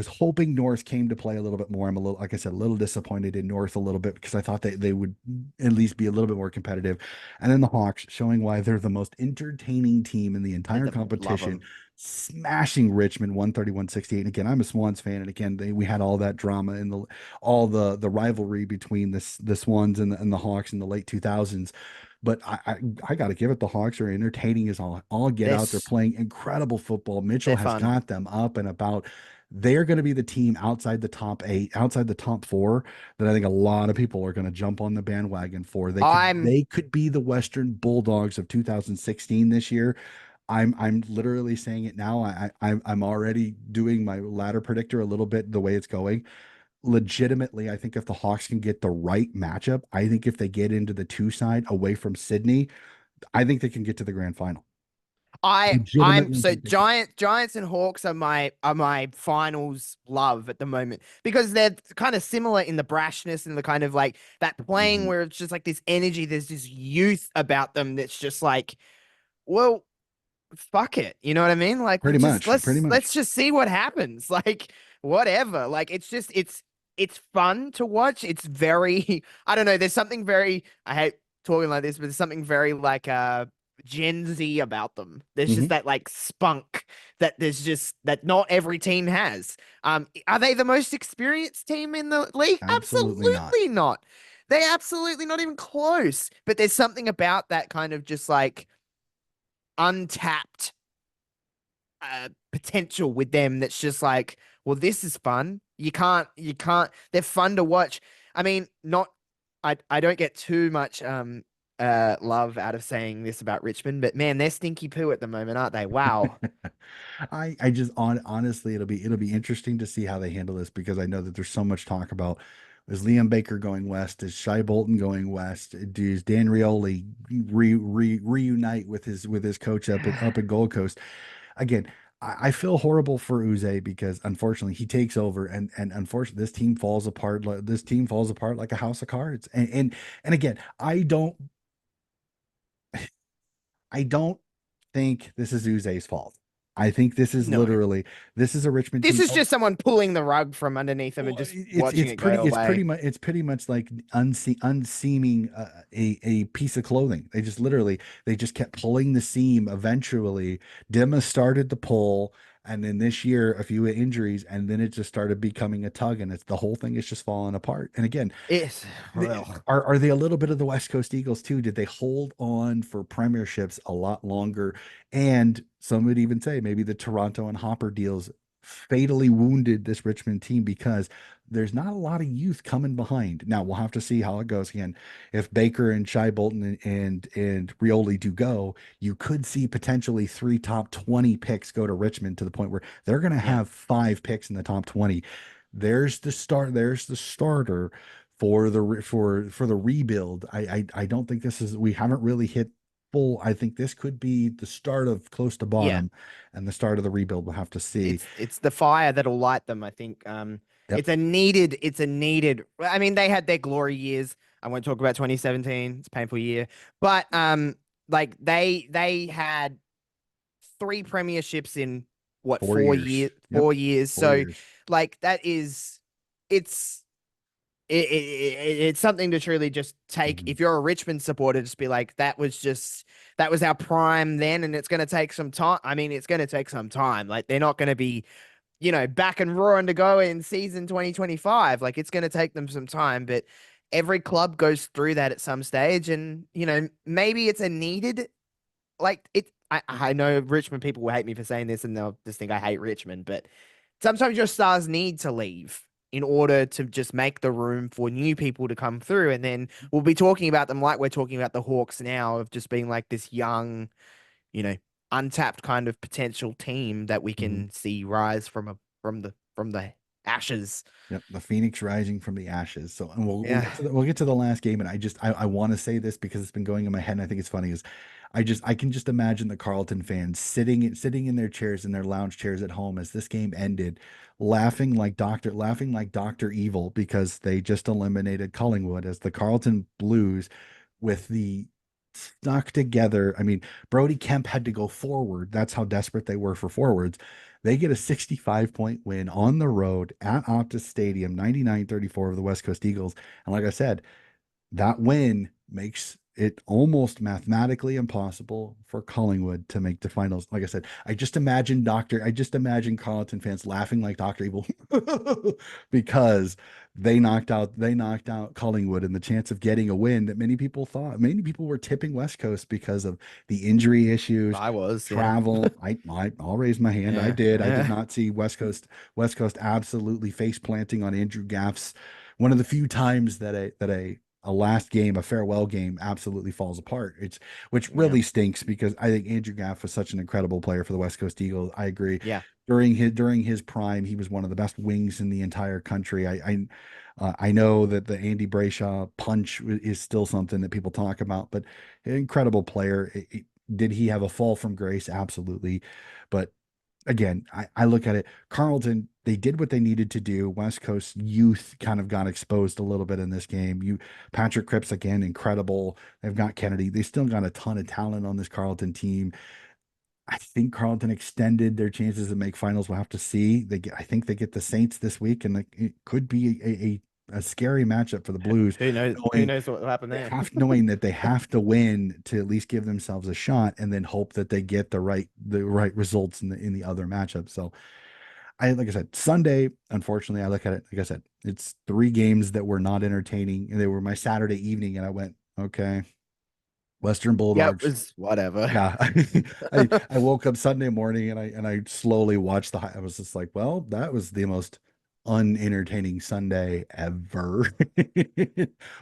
hoping North came to play a little bit more. I'm a little, like I said, a little disappointed in North a little bit because I thought they would at least be a little bit more competitive. And then the Hawks showing why they're the most entertaining team in the entire Love competition, them. smashing Richmond 131-68. And again, I'm a Swans fan, and again, we had all that drama and all the rivalry between the Swans and the Hawks in the late 2000s. But I got to give it. The Hawks are entertaining as all get They're out. They're playing incredible football. Mitchell they're has fun. got them up and about. They're going to be the team outside the top eight, outside the top four, that I think a lot of people are going to jump on the bandwagon for. I'm They could be the Western Bulldogs of 2016 this year. I'm literally saying it now. I'm already doing my ladder predictor a little bit the way it's going. Legitimately, I think if the Hawks can get the right matchup, I think if they get into the two side away from Sydney, I think they can get to the grand final. I'm Legitimately so think they can. Giants and Hawks are my finals love at the moment because they're kind of similar in the brashness and the kind of like that playing Mhm. where it's just like this energy, there's this youth about them that's just like, well, fuck it. You know what I mean? Like Pretty much, pretty let's much. just see what happens. Like whatever. Like it's fun to watch. It's very I don't know, there's something very I hate talking like this, but there's something very like Gen Z about them. There's just Mhm. that like spunk that not every team has. Are they the most experienced team in the league? Absolutely not. Absolutely not. They absolutely not even close. But there's something about that kind of just like untapped potential with them that's just like, well, this is fun. They're fun to watch. I mean, not I don't get too much love out of saying this about Richmond, but man, they're stinky poo at the moment, aren't they? Wow. I just honestly, it'll be interesting to see how they handle this because I know that there's so much talk about Is Liam Baker going west? Is Shai Bolton going west? Does Dan Rioli reunite with his coach up at Gold Coast? Again, I feel horrible for Uze because unfortunately he takes over and unfortunately this team falls apart. This team falls apart like a house of cards. And again, I don't think this is Uze's fault. I think this is No. literally this is a Richmond This team. is just someone pulling the rug from underneath them and Well, just watching it go away. it's pretty much like unseaming a piece of clothing. They just literally they just kept pulling the seam. Eventually, Dimma started to pull, and then this year a few injuries, and then it just started becoming a tug, and it's the whole thing is just falling apart. And again, It's well, are they a little bit of the West Coast Eagles too? Did they hold on for premierships a lot longer? And some would even say maybe the Toronto and Hopper deals fatally wounded this Richmond team because there's not a lot of youth coming behind. Now we'll have to see how it goes again. If Baker and Shai Bolton and Rioli do go, you could see potentially three top 20 picks go to Richmond to the point where they're going to yeah. have five picks in the top 20. There's the start. There's the starter for the rebuild. I don't think this is we haven't really hit full. I think this could be the start of close to Yeah. bottom and the start of the rebuild. We'll have to see. It's the fire that'll light them, I think. Yep. It's a needed I mean, they had their glory years. I won't talk about 2017. It's a painful year. But like they had three premierships in what, 4 years. Yep. 4 years. 4 years. So like that is it's it's something to truly just take. Mhm. If you're a Richmond supporter, just be like, that was our prime then, and it's going to take some time. I mean, it's going to take some time. Like they're not going to be, back and roaring to go in season 2025. Like it's going to take them some time, but every club goes through that at some stage, and maybe it's a needed. Like it, I know Richmond people will hate me for saying this, and they'll just think I hate Richmond, but sometimes your stars need to leave in order to just make the room for new people to come through. And then we'll be talking about them like we're talking about the Hawks now, of just being like this young, you know, untapped kind of potential team that we Mhm. can see rise from the ashes. Yep, the Phoenix rising from the ashes. So, and we'll Yeah. get to we'll get to the last game, and I want to say this because it's been going in my head, and I think it's funny. Is I can just imagine the Carlton fans sitting in their chairs in their lounge chairs at home as this game ended, laughing like Doctor Evil because they just eliminated Collingwood as the Carlton Blues with the stuck together. I mean, Brody Kemp had to go forward. That's how desperate they were for forwards. They get a 65-point win on the road at Optus Stadium, 99-34 of the West Coast Eagles. And like I said, that win makes it almost mathematically impossible for Collingwood to make the finals. Like I said, I just imagine Carleton fans laughing like Dr. Evil because they knocked out Collingwood and the chance of getting a win that many people were tipping West Coast because of the injury issues, I was, yeah. travel. I'll raise my hand. Yeah. I did Yeah. not see West Coast absolutely face planting on Andrew Gaff's one of the few times that a last game, a farewell game, absolutely falls apart. It's which Yeah. really stinks because I think Andrew Gaff was such an incredible player for the West Coast Eagles. I agree. Yeah. During his prime, he was one of the best wings in the entire country. I know that the Andy Brayshaw punch is still something that people talk about, but an incredible player. Did he have a fall from grace? Absolutely, but again, I look at it. Carlton, they did what they needed to do. West Coast youth kind of got exposed a little bit in this game. Patrick Cripps again, incredible. They've got Kennedy. They still got a ton of talent on this Carlton team. I think Carlton extended their chances to make finals. We'll have to see. I think they get the Saints this week, and it could be a scary matchup for the Blues, Who knows? Who knowing knows what will happen there? knowing that they have to win to at least give themselves a shot, and then hope that they get the right results in the other matchup. So like I said, Sunday, unfortunately, I look at it, like I said, it's three games that were not entertaining. And they were my Saturday evening, and I went, okay, Western Yep, Bulldogs. it's whatever. Yeah. I woke up Sunday morning and I slowly watched I was just like, well, that was the most unentertaining Sunday ever.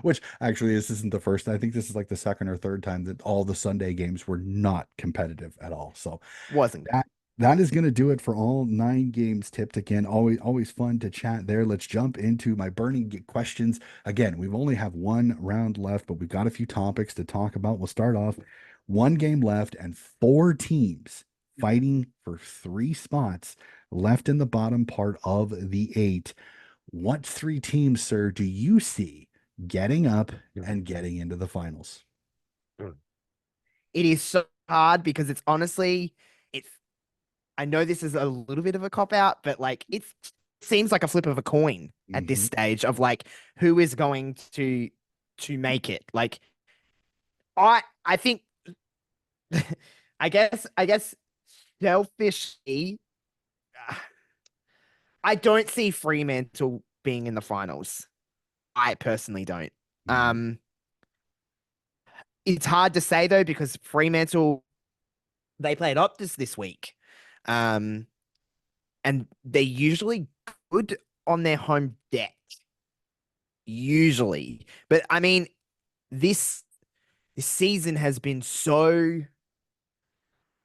Which actually this isn't the first. I think this is like the second or third time that all the Sunday games were not competitive at all. So Wasn't that good. that is going to do it for all 9 games tipped. Again, always fun to chat there. Let's jump into my burning questions. Again, we've only have one round left, but we've got a few topics to talk about. We'll start off, one game left and 4 teams fighting for 3 spots left in the bottom part of the 8. What 3 teams, sir, do you see getting up and getting into the finals? It is so hard because it's honestly, it's I know this is a little bit of a cop out, but like it seems like a flip of a coin at this Mhm. stage of like who is going to make it. Like I think I guess selfishly, uh, I don't see Fremantle being in the finals. I personally don't. Mhm. Um, it's hard to say though because Fremantle they played Optus this week. Um, and they're usually good on their home deck, usually. But I mean, this this season has been so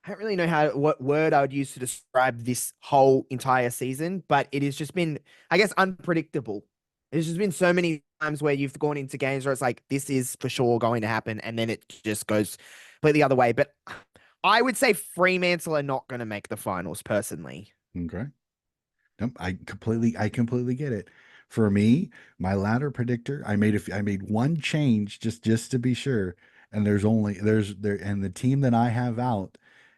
I don't really know what word I would use to describe this whole entire season, but it has just been, I guess, unpredictable. There's just been so many times where you've gone into games where it's like, this is for sure going to happen, and then it just goes completely the other way. But I would say Fremantle are not going to make the finals personally. Okay. Nope, I completely get it. For me, my ladder predictor, I made one change just to be sure, and there's there and the team that I have out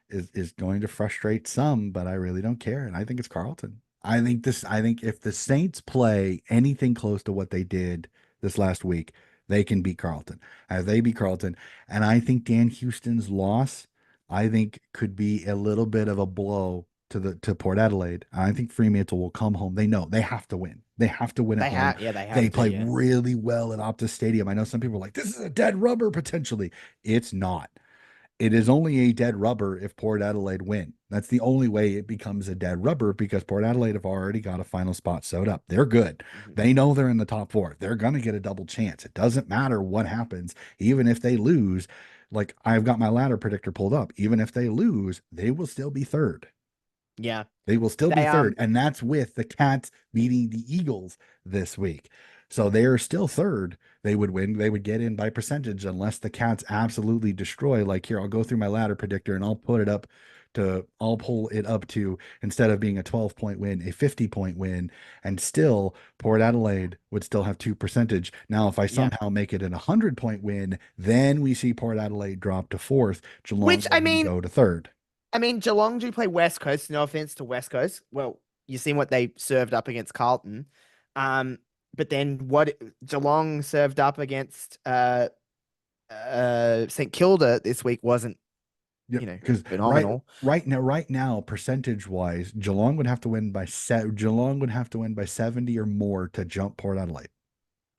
is going to frustrate some, but I really don't care, and I think it's Carlton. I think if the Saints play anything close to what they did this last week, they can beat Carlton. They beat Carlton, and I think Dan Houston's loss, I think could be a little bit of a blow to Port Adelaide. I think Fremantle will come home. They know they have to win. They have to win at home. They They have to, play yeah. really well at Optus Stadium. I know some people are like, this is a dead rubber potentially. It's not. It is only a dead rubber if Port Adelaide win. That's the only way it becomes a dead rubber because Port Adelaide have already got a final spot sewed up. They're good. Mhm. They know they're in the top 4. They're going to get a double chance. It doesn't matter what happens, even if they lose. Like I've got my ladder predictor pulled up. Even if they lose, they will still be third. Yeah. They will still be They third, and that's with the Cats beating the Eagles this week. So they are still third. They would win. They would get in by percentage unless the Cats absolutely destroy. Like here, I'll go through my ladder predictor and I'll pull it up to, instead of being a 12-point win, a 50-point win, and still Port Adelaide would still have 2%. Now, if I yeah. somehow make it an 100-point win, then we see Port Adelaide drop to fourth. Geelong Which will then go to third. I mean, Geelong do play West Coast. No offense to West Coast. Well, you seen what they served up against Carlton. Um, but then what Geelong served up against St Kilda this week wasn't, Yep, you know, because phenomenal. right now, percentage wise, Geelong would have to win by 70 or more to jump Port Adelaide.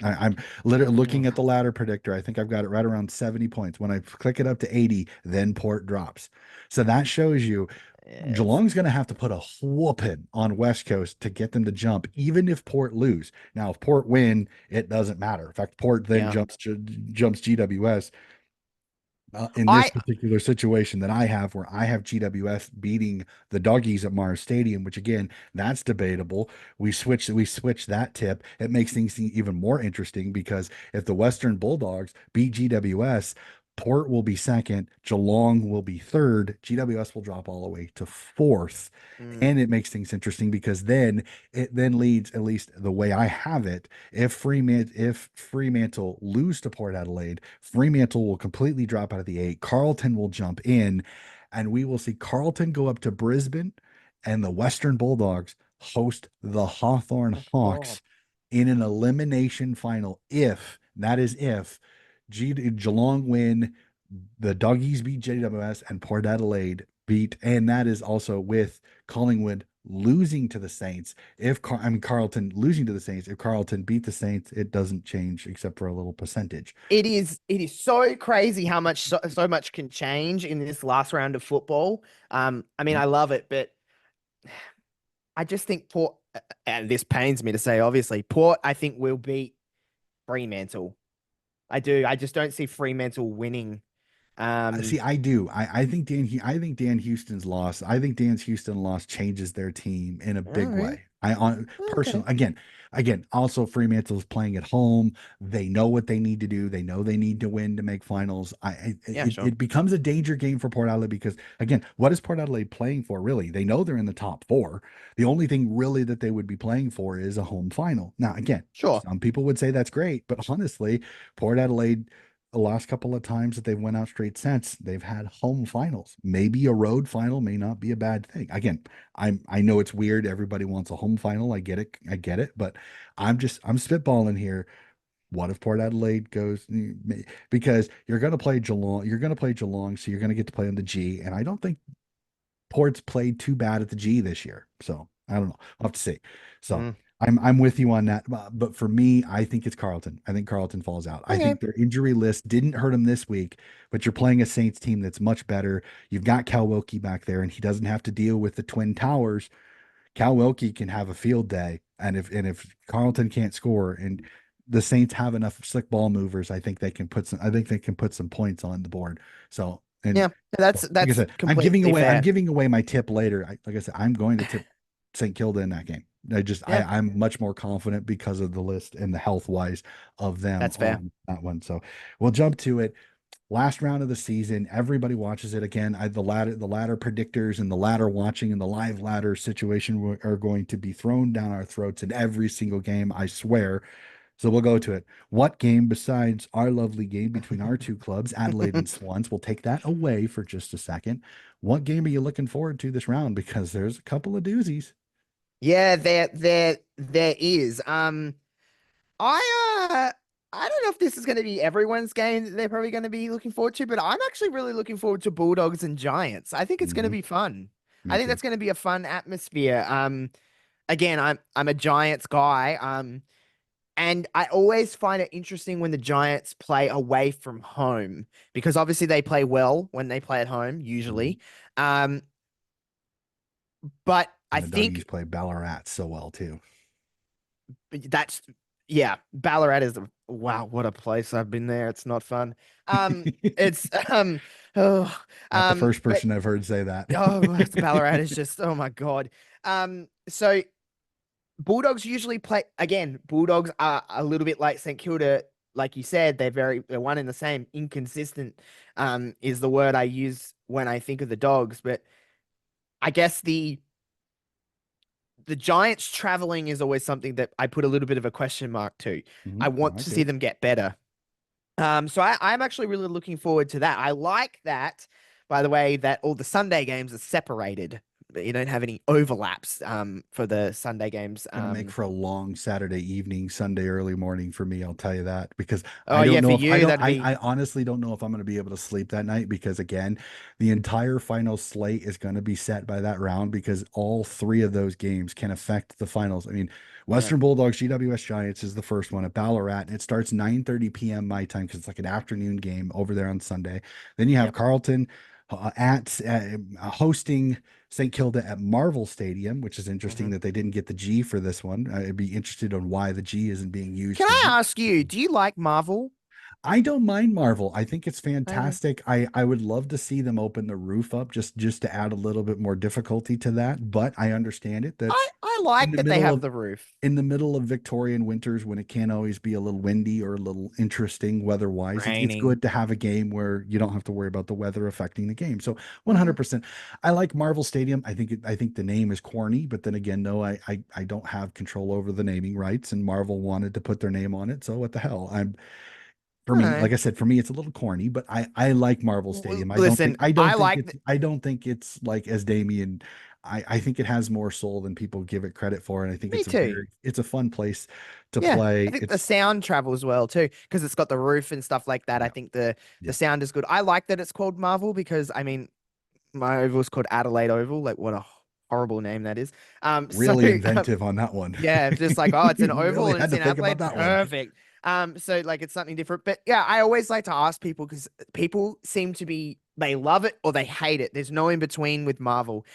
I'm literally looking at the ladder predictor. I think I've got it right around 70 points. When I click it up to 80, then Port drops. So that shows you Yes. Geelong's going to have to put a whooping on West Coast to get them to jump, even if Port lose. Now, if Port win, it doesn't matter. In fact, Port then Yeah. jumps GWS in this I particular situation that I have, where I have GWS beating the doggies at Mars Stadium, which again, that's debatable. We switch that tip. It makes things even more interesting because if the Western Bulldogs beat GWS, Port will be second, Geelong will be third, GWS will drop all the way to fourth. mm, And it makes things interesting because then it then leads, at least the way I have it, if Fremantle lose to Port Adelaide, Fremantle will completely drop out of the 8. Carlton will jump in, and we will see Carlton go up to Brisbane, and the Western Bulldogs host the Hawthorn oh, Hawks in an elimination final. If that is if Geelong win, the Doggies beat JWS, and Port Adelaide beat, and that is also with Collingwood losing to the Saints. Carlton losing to the Saints, if Carlton beat the Saints, it doesn't change except for a little percentage. it is so crazy how much so much can change in this last round of football. I mean, Yep. I love it, but I just think Port, and this pains me to say, obviously, Port, I think will beat Fremantle. I do. I just don't see Fremantle winning. Um, See, I do. I think I think Dan Houston's loss. I think Dan's Houston loss changes their team in a oh, big really? way. I on Okay. personal again. Also, Fremantle's playing at home. They know what they need to do. They know they need to win to make finals. Yeah, sure. It becomes a danger game for Port Adelaide because again, what is Port Adelaide playing for? Really, they know they're in the top four. The only thing really that they would be playing for is a home final. Now, again, Sure. some people would say that's great, but honestly, Port Adelaide the last couple of times that they've went out straight sets, they've had home finals. Maybe a road final may not be a bad thing. Again, I know it's weird. Everybody wants a home final. I get it. I get it. But I'm spitballing here. What if Port Adelaide goes because you're going to play Geelong, you're going to play Geelong, so you're going to get to play on the G. And I don't think Port's played too bad at the G this year. So I don't know. I'll have to see. So Mm, I'm with you on that. But for me, I think it's Carlton. I think Carlton falls out. I okay. think their injury list didn't hurt them this week, but you're playing a Saints team that's much better. You've got Cal Wilkie back there, and he doesn't have to deal with the Twin Towers. Cal Wilkie can have a field day, and if Carlton can't score and the Saints have enough slick ball movers, I think they can put some. I think they can put some points on the board. So and Yeah, that's so, like I that's said, completely I'm fair. giving away my tip later. Like I said, I'm going to tip St. Kilda in that game. Yeah, I'm much more confident because of the list and the health wise of them that's fair. on that one. So we'll jump to it. Last round of the season, everybody watches it again. The ladder predictors and the ladder watching and the live ladder situation are going to be thrown down our throats in every single game. I swear. So we'll go to it. What game besides our lovely game between our two clubs, Adelaide and Swans, we'll take that away for just a second. What game are you looking forward to this round? Because there's a couple of doozies. Yeah, there is. I don't know if this is going to be everyone's game that they're probably going to be looking forward to, but I'm actually really looking forward to Bulldogs and Giants. I think it's going to Hmm. be fun. I Me think too. that's going to be a fun atmosphere. Again, I'm a Giants guy. And I always find it interesting when the Giants play away from home because obviously they play well when they play at home, Mhm. usually. Um, but I And the doggies think play Ballarat so well too. that's yeah, Ballarat is wow, what a place. I've been there. It's not fun. It's oh Not the first but person I've heard say that. Ballarat is just oh my God. So Bulldogs usually play again. Bulldogs are a little bit like St Kilda, like you said. They're one and the same. Inconsistent, is the word I use when I think of the Dogs. But I guess the Giants traveling is always something that I put a little bit of a question mark to. I Mhm. No, want I to get see it. them get better. So I'm actually really looking forward to that. I like that, by the way, that all the Sunday games are separated. But you don't have any overlaps for the Sunday games. Gonna make for a long Saturday evening, Sunday early morning for me. I'll tell you that because Oh yeah, for you that'd be I honestly don't know if I'm gonna be able to sleep that night because again, the entire final slate is gonna be set by that round because all three of those games can affect the finals. I mean, yeah, Western Bulldogs, GWS Giants is the first one at Ballarat, and it starts 9:30 p.m. my time because it's like an afternoon game over there on Sunday. Then you have yep. Carlton at hosting St. Kilda at Marvel Stadium, which is interesting Mhm. that they didn't get the G for this one. I'd be interested on why the G isn't being used Can for I this. ask you, do you like Marvel? I don't mind Marvel. I think it's I fantastic. I would love to see them open the roof up just to add a little bit more difficulty to that, but I understand it that I in like the that they middle have of the roof. in the middle of Victorian winters when it can always be a little windy or a little interesting weather-wise, it's Raining. good to have a game where you don't have to worry about the weather affecting the game. So Mm, 100%. I like Marvel Stadium. I think the name is corny, but then again, no, I don't have control over the naming rights, and Marvel wanted to put their name on it. So what the hell? I'm for me, no. like I said, for me, it's a little corny, but I like Marvel Stadium. Listen, I like I don't think it's like as Damien. I think it has more soul than people give it credit for, and I think me too. it's a fun place to Yeah, I play. think the It's sound travels well too because it's got the roof and stuff like that. I yeah, think the yeah, sound is good. I like that it's called Marvel because I mean my oval is called Adelaide Oval. Like what a horrible name that is. So really um, inventive on that one. yeah, just like, oh, it's an You oval really and had it's to in think about Adelaide. that one. Perfect. So like it's something different. But yeah, I always like to ask people because people seem to be they love it or they hate it. There's no in between with Marvel.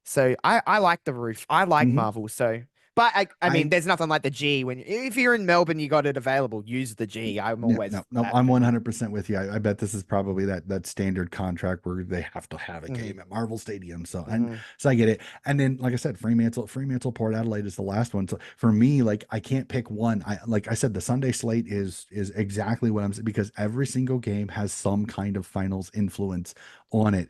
So I like the roof. I like Hmm. Marvel. So But I mean, I there's nothing like the G when if you're in Melbourne, you got it available. Use the G. I'm Yeah, always no, for no, that. I'm 100% with you. I bet this is probably that standard contract where they have to have a Hmm. game at Marvel Stadium. So and Hmm. so I get it. And then, like I said, Fremantle, Port Adelaide is the last one. So for me, like I can't pick one. I like I said, the Sunday slate is exactly what I'm saying because every single game has some kind of finals influence on it.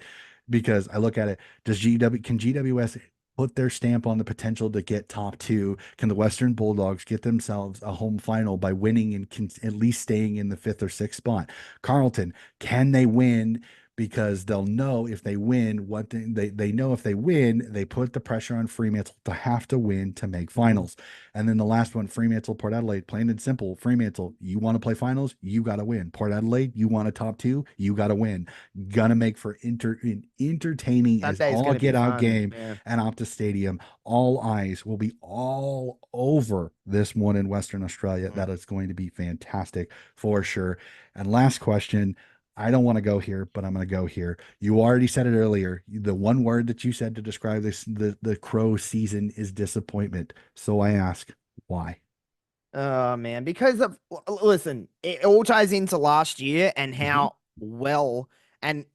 Because I look at it, can GWS put their stamp on the potential to get top two? Can the Western Bulldogs get themselves a home final by winning and at least staying in the fifth or sixth spot? Carlton, can they win? Because they'll know if they win, they know if they win, they put the pressure on Fremantle to have to win to make Hmm. finals. And then the last one, Fremantle, Port Adelaide, plain and simple. Fremantle, you want to play finals, you got to win. Port Adelaide, you want a top two, you got to win. Gonna make for entertaining as Sunday's all gonna be get out fun. game Yeah. at Optus Stadium. All eyes will be all over this one in Western Australia. Mm. That is going to be fantastic for sure. And last question. I don't want to go here, but I'm going to go here. You already said it earlier. The one word that you said to describe the Crow season is disappointment. So I ask, why? Oh man, because of listen, it all ties into last year and Mhm. how well, and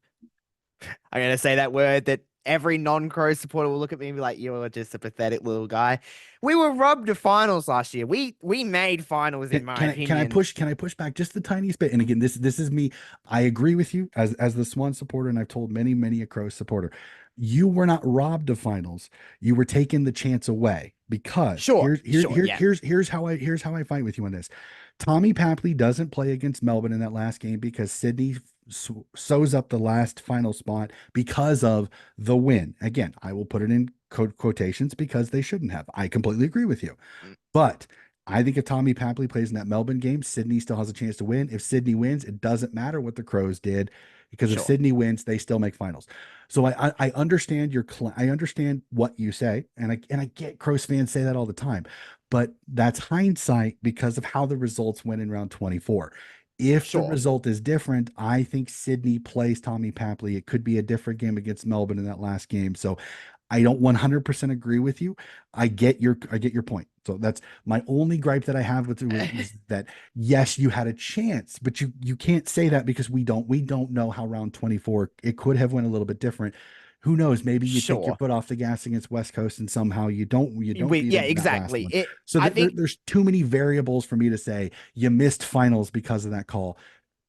I'm gonna say that word that every non-Crow supporter will look at me and be like, "You're just a pathetic little guy." We were robbed of finals last year. We made finals, in my opinion. Can I push back just the tiniest bit? And again, this is me. I agree with you as the Swan supporter, and I've told many a Crow supporter, you were not robbed of finals. You were taking the chance away because Sure, sure, yeah, here's how I fight with you on this. Tommy Papley doesn't play against Melbourne in that last game because Sydney sews up the last final spot because of the win. Again, I will put it in quotations because they shouldn't have. I completely agree with you. mm, But I think if Tommy Papley plays in that Melbourne game, Sydney still has a chance to win. If Sydney wins, it doesn't matter what the Crows did because if sure, Sydney wins, they still make finals. So I understand I understand what you say, and I get Crows fans say that all the time, but that's hindsight because of how the results went in round 24. If the sure, result is different, I think Sydney plays Tommy Papley. It could be a different game against Melbourne in that last game. So I don't 100% agree with you. I get your point. So that's my only gripe that I have with it is that yes, you had a chance, but you can't say that because we don't know how round 24 it could have went a little bit different. Who knows? Maybe you take your sure. foot off the gas against West Coast and somehow you don't beat Yeah, them in that last exactly. one. It. So I think there's too many variables for me to say you missed finals because of that call.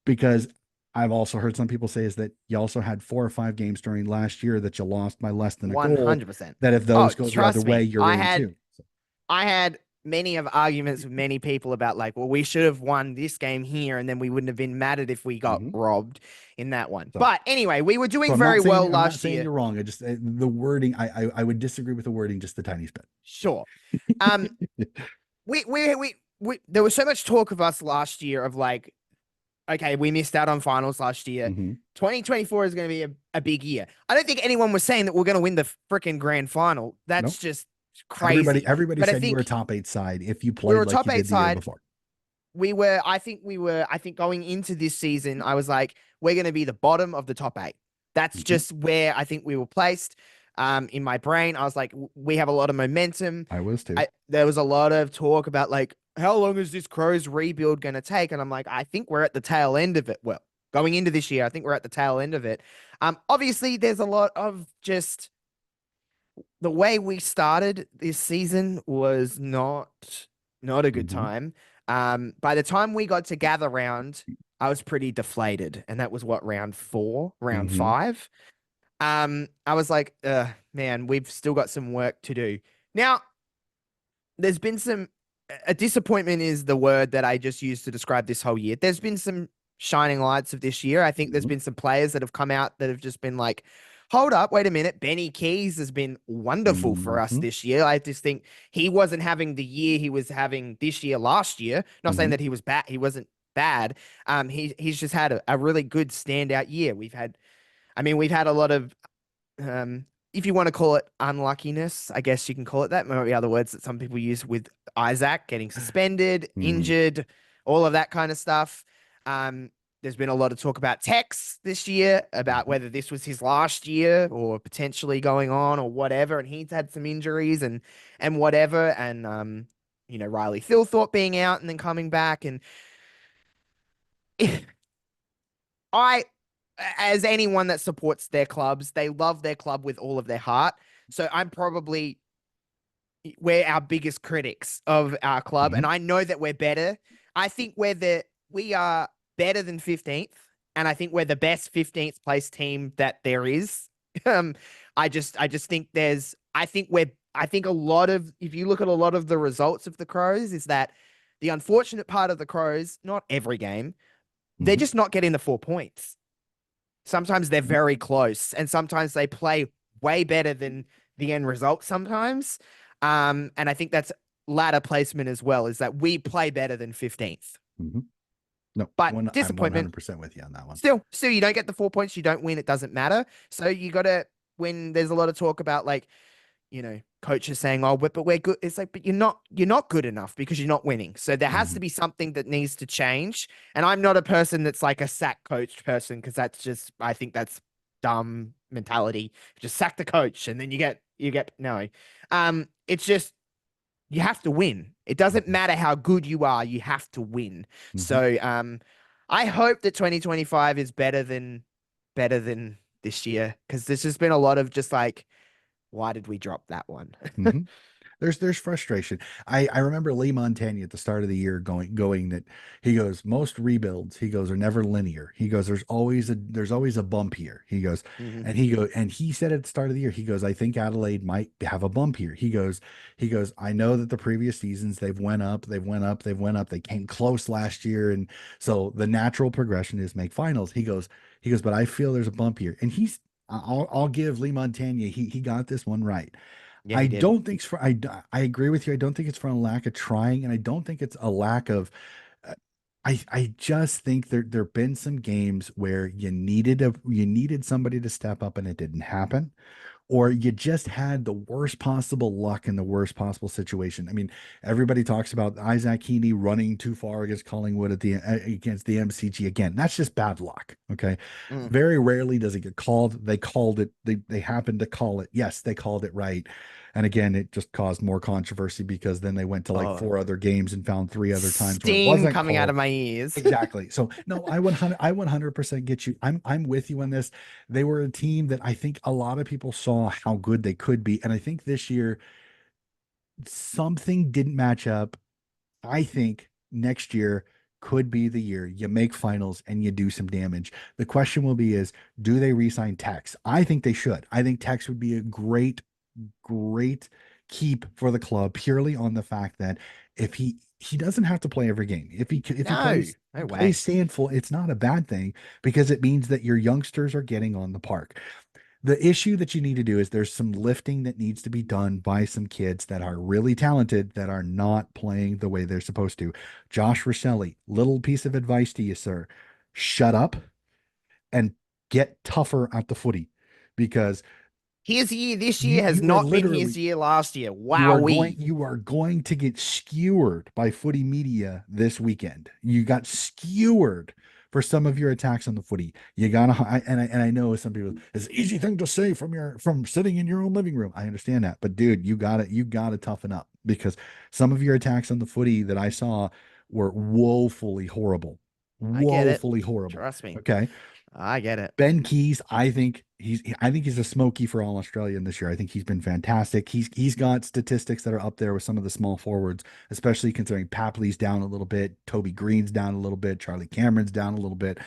Because I've also heard some people say is that you also had 4 or 5 games during last year that you lost by less than a goal. 100%. That if Oh, those go the other trust way, me. you're in too. So, I had many of arguments with many people about like, well, we should have won this game here, and then we wouldn't have been mad at if we got mhm. robbed in that one. so, But anyway, we were so doing very well I'm not last saying year. you're wrong. I just the wording. I would disagree with the wording just the tiniest Sure. Um, we there was so much talk of us last year of like, okay, we missed out on finals last year. bit. 2024 is going to be a big year. I don't think anyone was saying that we're going to win the freaking grand final. No, That's just crazy. everybody But I said you were a think top 8 side if you we were played a like top you eight did the year side. before. I think going into this season, I was like, we're going to be the bottom of the top eight. That's Mhm. just where I think we were placed. In my brain, I was like, we have a lot of momentum. I was too. There was a lot of talk about like, how long is this Crows rebuild going to take? And I'm like, I think we're at the tail end of it. Well, going into this year, I think we're at the tail end of it. Obviously, there's a lot of just the way we started this season was not a good Hmm. time. By the time we got to gather round, I was pretty deflated, and that was what round four, round Hmm. five. I was like, man, we've still got some work to do. Now, there's been some a disappointment is the word that I just used to describe this whole year. There's been some shining lights of this year. I think there's Hmm. been some players that have come out that have just been like, hold up, wait a minute. Benny Keys has been wonderful for us Hmm. this year. I just think he wasn't having the year he was having this year last year. Not saying Hmm. that he was bad, he wasn't bad. He's just had a really good standout year. We've had a lot of if you want to call it unluckiness, I guess you can call it that. Might be other words that some people use with Isaac getting suspended, Hmm. injured, all of that kind of stuff. Um, there's been a lot of talk about Tex this year, about Mhm. whether this was his last year or potentially going on or whatever. And he's had some injuries and whatever. And Riley Thilthorpe being out and then coming back. And I, as anyone that supports their clubs, they love their club with all of their heart. So I'm probably we're our biggest critics of our club, and Mhm. I know that we're better. I think we are better than 15th, and I think we're the best 15th place team that there is. Um, I just think I think a lot of if you look at a lot of the results of the Crows, is that the unfortunate part of the Crows, not every game, they're Mhm. just not getting the 4 points. Sometimes they're very close, and sometimes they play way better than the end result sometimes. And I think that's ladder placement as well, is that we play better than 15th. Mhm. No, But I'm disappointment, 100% with you on that one. still, you don't get the 4 points, you don't win, it doesn't matter. So you got to, when there's a lot of talk about like, coaches saying, "Oh, but we're good." It's like, but you're not good enough because you're not winning. So there has to Mhm. be something that needs to change. And I'm not a person that's like a sack coach person because I think that's dumb mentality. Just sack the coach and then you get no. It's just you have to win. It doesn't Mhm. matter how good you are, you have to win. Mhm. So I hope that 2025 is better than this year because there's just been a lot of just like, why did we drop that one? Mhm. There's frustration. I remember Lee Montagna at the start of the year going that he goes, most rebuilds, he goes, are never linear. He goes, there's always a bump here. He goes, Mhm. and he said at the start of the year, he goes, I think Adelaide might have a bump here. He goes, I know that the previous seasons they've went up, they've went up, they've went up, they came close last year. And so the natural progression is make finals. He goes, but I feel there's a bump here. And I'll give Lee Montagna, he got this one right. Yeah, I he did. don't think it's for I agree with you. I don't think it's for a lack of trying, and I don't think it's a lack of uh, I just think there've been some games where you needed somebody to step up and it didn't happen, or you just had the worst possible luck in the worst possible situation. I mean, everybody talks about Isaac Heaney running too far against Collingwood against the MCG again. That's just bad luck. Okay. Mm. Very rarely does it get called. They called it, they happened to call it. Yes, they called it right. And again, it just caused more controversy because then they went to like Oh, four other games and found three other times where it steam wasn't coming out of called. my ears. Exactly. So no, I 100% get you. I'm with you on this. They were a team that I think a lot of people saw how good they could be, and I think this year something didn't match up. I think next year could be the year you make finals and you do some damage. The question will be is, do they re-sign Tex? I think they should. I think Tex would be a great keep for the club purely on the fact that if he doesn't have to play every game. If he No, no plays way. standful, it's not a bad thing because it means that your youngsters are getting on the park. The issue that you need to do is there's some lifting that needs to be done by some kids that are really talented that are not playing the way they're supposed to. Josh Rosselli, little piece of advice to you, sir. Shut up and get tougher at the footy because His year this year you has you are not been his literally year last year. you are going Wowee. you are going to get skewered by footy media this weekend. You got skewered for some of your attacks on the footy. You gotta and I know some people it's an easy thing to say from sitting in your own living room. I understand that, but dude, you gotta toughen up because some of your attacks on the footy that I saw were woefully horrible. I get it. Woefully horrible. Trust me. Okay. I get it. Ben Keys, I think he's a smoky for all Australian this year. I think he's been fantastic. He's got statistics that are up there with some of the small forwards, especially considering Papley's down a little bit, Toby Green's down a little bit, Charlie Cameron's down a little bit.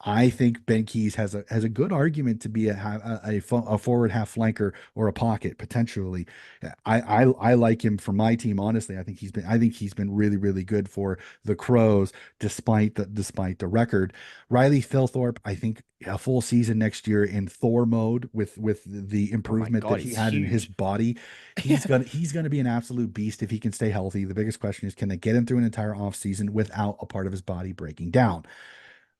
I think Ben Keys has a good argument to be a forward half flanker or a pocket potentially. I like him for my team. Honestly, I think he's been really really good for the Crows despite the record. Riley Philthorpe, I think a full season next year in Thor mode with the Oh my improvement that God, he he's had in his huge. body. He's gonna be an absolute beast if he can stay healthy. The biggest question is, can they get him through an entire offseason without a part of his body breaking down?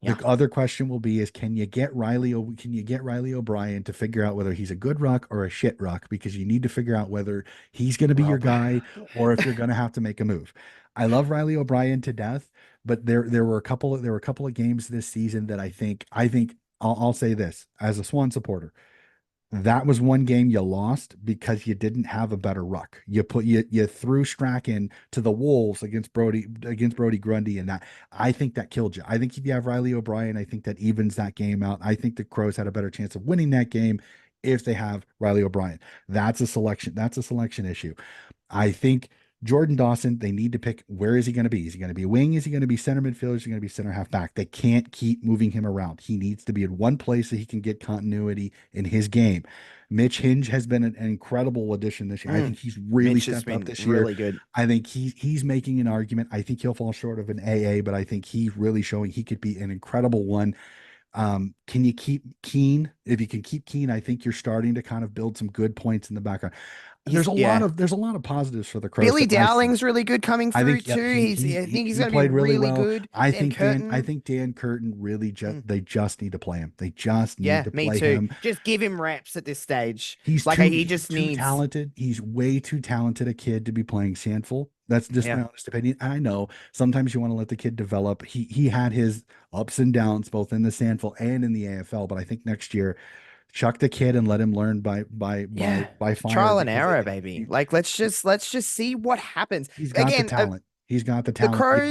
The Yeah. other question will be is can you get Riley O'Brien to figure out whether he's a good ruck or a shit ruck, because you need to figure out whether he's going to be your Rob. guy or if you're going to have to make a move. I love Riley O'Brien to death, but there were a couple of games this season that I think I'll say this as a Swan supporter. That was one game you lost because you didn't have a better ruck. You threw Strachan to the wolves against Brody Grundy, and that I think that killed you. I think if you have Riley O'Brien, I think that evens that game out. I think the Crows had a better chance of winning that game if they have Riley O'Brien. That's a selection. That's a selection issue. I think Jordan Dawson, they need to pick where is he going to be? Is he going to be a wing? Is he going to be center midfielder? Is he going to be center half back? They can't keep moving him around. He needs to be in one place so he can get continuity in his game. Mitch Hinge has been an incredible addition this year. I think he's really Mitch has stepped up been this year. really good. I think he's making an argument. I think he'll fall short of an AA, but I think he's really showing he could be an incredible one. Can you keep Keen? If you can keep Keen, I think you're starting to kind of build some good points in the background. He's yeah. There's a lot of positives for the Crows Billy that I see. Dowling's really good coming I through think yep, too. I think he's he going to be played really really well. good. Dan I Curtin. think Dan Curtin really just Mm, they just need to play him. They just need yeah, to me play too. him. Just give him reps at this stage. Like he He's just too needs. talented. He's way too talented a kid to be playing Sandful. That's just Yeah. my honest opinion. I know sometimes you want to let the kid develop. He had his ups and downs both in the Sandful and in the AFL, but I think next year chuck the kid and let him learn Yeah. by fire Trial and because error, baby. Like let's just see what happens. he's got the Again, talent. He's got the the talent. Crows,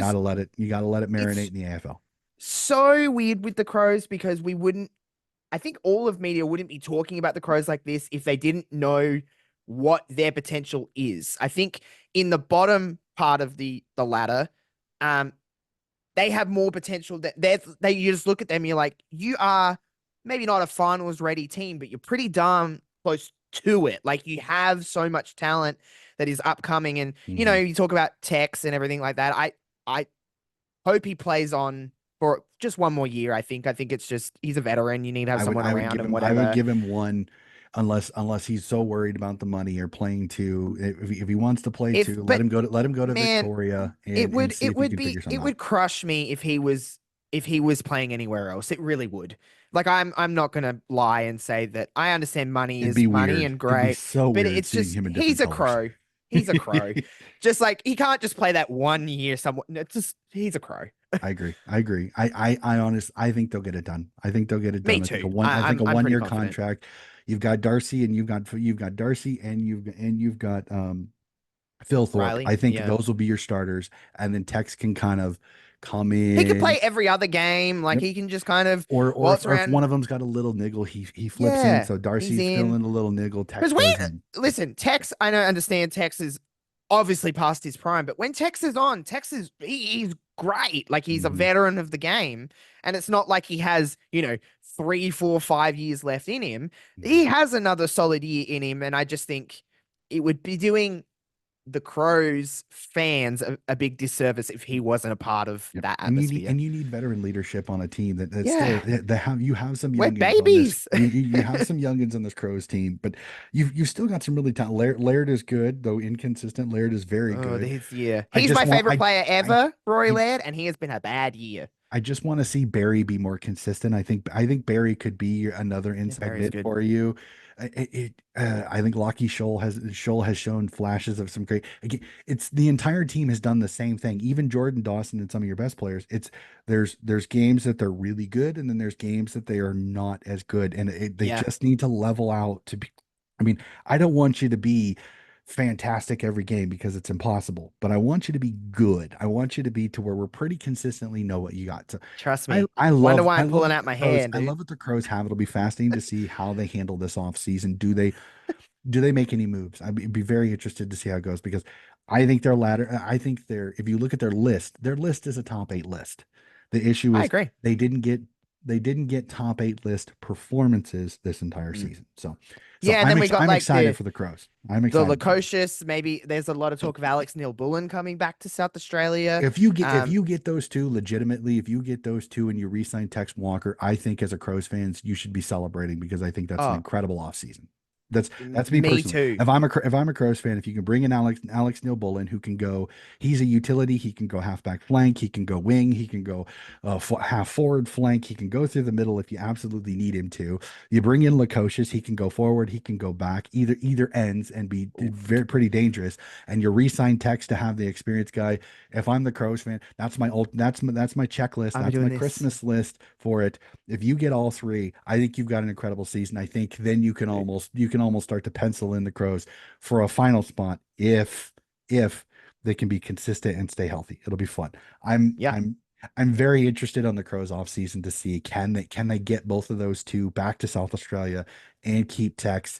You gotta let it marinate it's in the AFL. so weird with the Crows because we wouldn't I think all of media wouldn't be talking about the Crows like this if they didn't know what their potential is. I think in the bottom part of the ladder, um, they have more potential that they you just look at them, you're like, you are maybe not a finals ready team, but you're pretty darn close to it. Like you have so much talent that is upcoming. And Mhm. you talk about Tex and everything like that. I hope he plays on for just one more year. I think it's just he's a veteran. You need to have someone around and I would whatever. give him one unless he's so worried about the money or playing two. If he wants to play If two, but let him go to man, Victoria and see if he can figure it something out. would crush me if he was playing anywhere else. It really would. Like I'm not gonna lie and say that I understand money It'd is be money weird. and It'd be great, so but weird it's seeing just him in different he's a colors. crow. He's a crow. Just like he can't just play that 1 year somewhere. It's just he's a crow. I agree. I agree. I think they'll get it done. I think they'll get it Me done. too. I think a I'm one pretty year confident. contract. You've got Darcy and you've got Darcy and you've got Phil Thorpe. Riley, I think yeah. those will be your starters, and then Tex can kind of come He could in. play every other game. Like Yep. he can just kind of Or waltz if one around. of them's got a little niggle, he flips in. Yeah, So he's Darcy's in. feeling a little niggle. Because Tex goes in. listen, Tex, I don't understand Tex is obviously past his prime, but when Tex is on, he's great. Like he's a Mhm. veteran of the game. And it's not like he has, 3, 4, 5 years left in him. He Mhm. has another solid year in him. And I just think it would be doing the Crows fans a big disservice if he wasn't a part of Yep. that atmosphere. And you need veteran leadership on a team that still Yeah, that have you have some we're youngins on this. babies. You have some youngins on this Crows team, but you've still got some really talent. Laird is good, though inconsistent. Laird is very Oh, good. this year. I He's just my want favorite player I ever, Rory I Laird, and he has been a bad year. I just want to see Barry be more consistent. I think Barry could be another Yeah, inside Barry's mid good. for you. I think Lockie Scholl has shown flashes of some great. Again, it's the entire team has done the same thing. Even Jordan Dawson and some of your best players. It's there's games that they're really good, and then there's games that they are not as good, and they Yeah, just need to level out to be. I mean, I don't want you to be fantastic every game because it's impossible. But I want you to be good. I want you to be to where we're pretty consistently know what you got. So trust me. Wonder why I I'm love pulling what out the my Crows hand, I dude. love what the Crows have. It'll be fascinating to see how they handle this off season. Do they make any moves? I'd be very interested to see how it goes because I think their ladder. I think if you look at their list is a top eight list. The issue I is agree. they didn't get they didn't get top eight list performances this entire Mm. season. Yeah, and then we got I'm like excited for the Crows. I'm the excited for them. Lukosius. Maybe there's a lot of talk of Alex Neil Bullen coming back to South Australia. If Um, you get those two legitimately, if you get those two and you re-sign Tex Walker, I think as a Crows fans, you should be celebrating because I think that's an oh, incredible offseason. That's me Me personally. too. If I'm a Crows fan, if you can bring in Alex Neil Bullen, who can go, he's a utility. He can go halfback flank. He can go wing. He can go half forward flank. He can go through the middle if you absolutely need him to. You bring in Lukosius, he can go forward. He can go back. Either ends and be Oof. very pretty dangerous. And you re-sign Tex to have the experienced guy. If I'm the Crows fan, that's my checklist. I'll be That's doing my this. Christmas list for it. If you get all three, I think you've got an incredible season. I think then you can almost start to pencil in the Crows for a final spot if they can be consistent and stay healthy. It'll be fun. I'm Yeah. I'm I'm very interested on the Crows off season to see can they get both of those two back to South Australia and keep Tex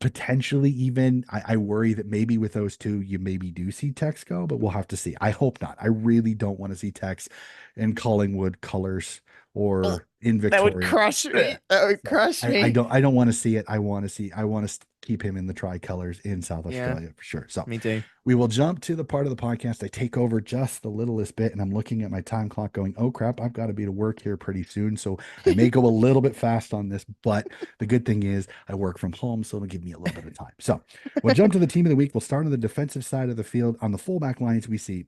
potentially even I worry that maybe with those two you maybe do see Tex go, but we'll have to see. I hope not. I really don't want to see Tex in Collingwood colors Ugh, or in that would Victoria. crush Ugh. me. That would So crush I me. don't want to see it. I want to keep him in the tricolors in South Yeah, Australia for sure. So me too. we will jump to the part of the podcast I take over just the littlest bit, and I'm looking at my time clock going, oh crap, I've got to be to work here pretty soon. So I may go a little bit fast on this, but the good thing is I work from home, so it'll give me a little bit of time. So we'll jump to the team of the week. We'll start on the defensive side of the field. On the fullback lines, we see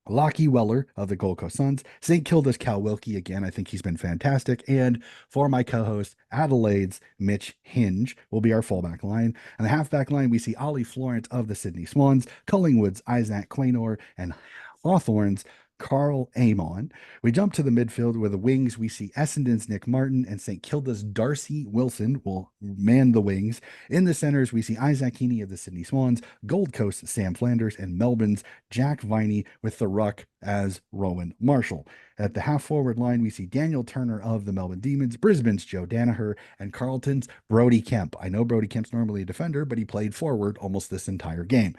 Lockie Weller of the Gold Coast Suns. St. Kilda's Cal Wilkie again. I think he's been fantastic. And for my co-host, Adelaide's Mitch Hinge will be our fullback line. And the halfback line, we see Ollie Florence of the Sydney Swans, Collingwood's Isaac Quaynor, and Hawthorne's Carl Amon. We jump to the midfield where the wings, we see Essendon's Nick Martin and St. Kilda's Darcy Wilson will man the wings. In the centers, we see Isaac Heaney of the Sydney Swans, Gold Coast Sam Flanders, and Melbourne's Jack Viney with the ruck as Rowan Marshall. At the half forward line, we see Daniel Turner of the Melbourne Demons, Brisbane's Joe Danaher, and Carlton's Brody Kemp. I know Brody Kemp's normally a defender, but he played forward almost this entire game.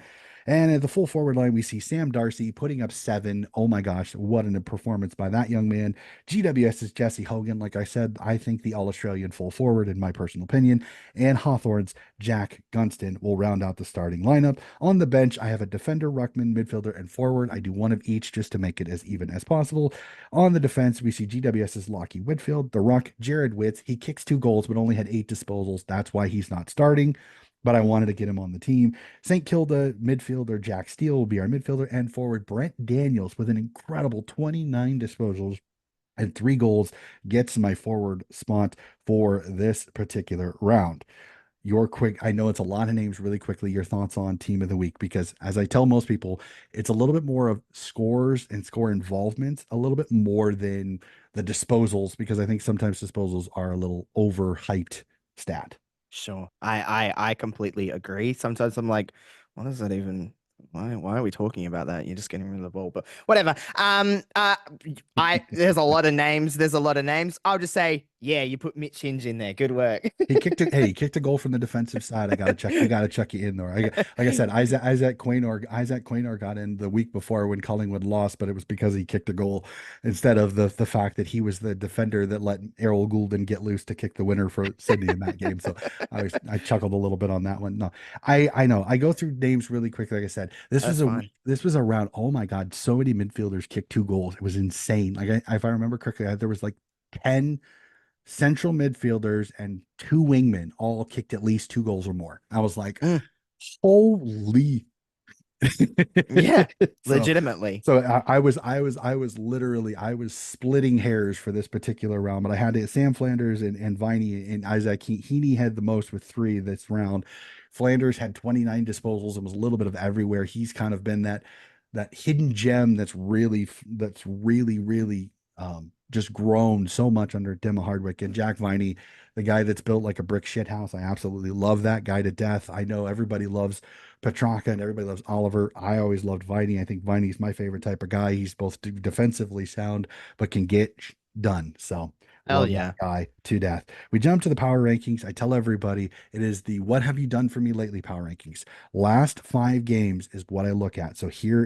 And at the full forward line, we see Sam Darcy putting up 7. Oh my gosh, what a performance by that young man. GWS's Jesse Hogan, like I said, I think the All Australian full forward, in my personal opinion. And Hawthorne's Jack Gunston will round out the starting lineup. On the bench, I have a defender, ruckman, midfielder, and forward. I do one of each just to make it as even as possible. On the defense, we see GWS's Lockie Whitfield, the ruck, Jared Witz. He kicks 2 goals, but only had 8 disposals. That's why he's not starting, but I wanted to get him on the team. St. Kilda midfielder Jack Steele will be our midfielder, and forward Brent Daniels with an incredible 29 disposals and 3 goals gets my forward spot for this particular round. Your quick, I know it's a lot of names really quickly. Your thoughts on team of the week, because as I tell most people, it's a little bit more of scores and score involvement, a little bit more than the disposals, because I think sometimes disposals are a little overhyped stat. Sure. I completely agree. Sometimes I'm like, what is that even? Why are we talking about that? You're just getting rid of the ball, but whatever. I there's a lot of names. There's a lot of names. I'll just say, yeah, you put Mitch Hinge in there. Good work. He kicked a goal from the defensive side. I gotta check you in there. Like I said, Isaac Quaynor got in the week before when Collingwood lost, but it was because he kicked a goal instead of the fact that he was the defender that let Errol Goulden get loose to kick the winner for Sydney in that game. So I chuckled a little bit on that one. No, I know I go through names really quick. Like I said, this was That's a fine. week. This was a round. Oh my God, so many midfielders kicked 2 goals. It was insane. If I remember correctly, there was like 10 central midfielders and 2 wingmen all kicked at least 2 goals or more. I was like, Mm, holy. yeah, so legitimately. I was splitting hairs for this particular round, but I had to Sam Flanders and Viney and Isaac Heaney had the most with 3 this round. Flanders had 29 disposals and was a little bit of everywhere. He's kind of been that hidden gem that's really just grown so much under Dema Hardwick and Jack Viney, the guy that's built like a brick shit house. I absolutely love that guy to death. I know everybody loves Petrarca and everybody loves Oliver. I always loved Viney. I think Viney's my favorite type of guy. He's both defensively sound, but can get done. So Hell love that yeah. guy to death. We jump to the power rankings. I tell everybody it is the what have you done for me lately power rankings. Last 5 games is what I look at. So here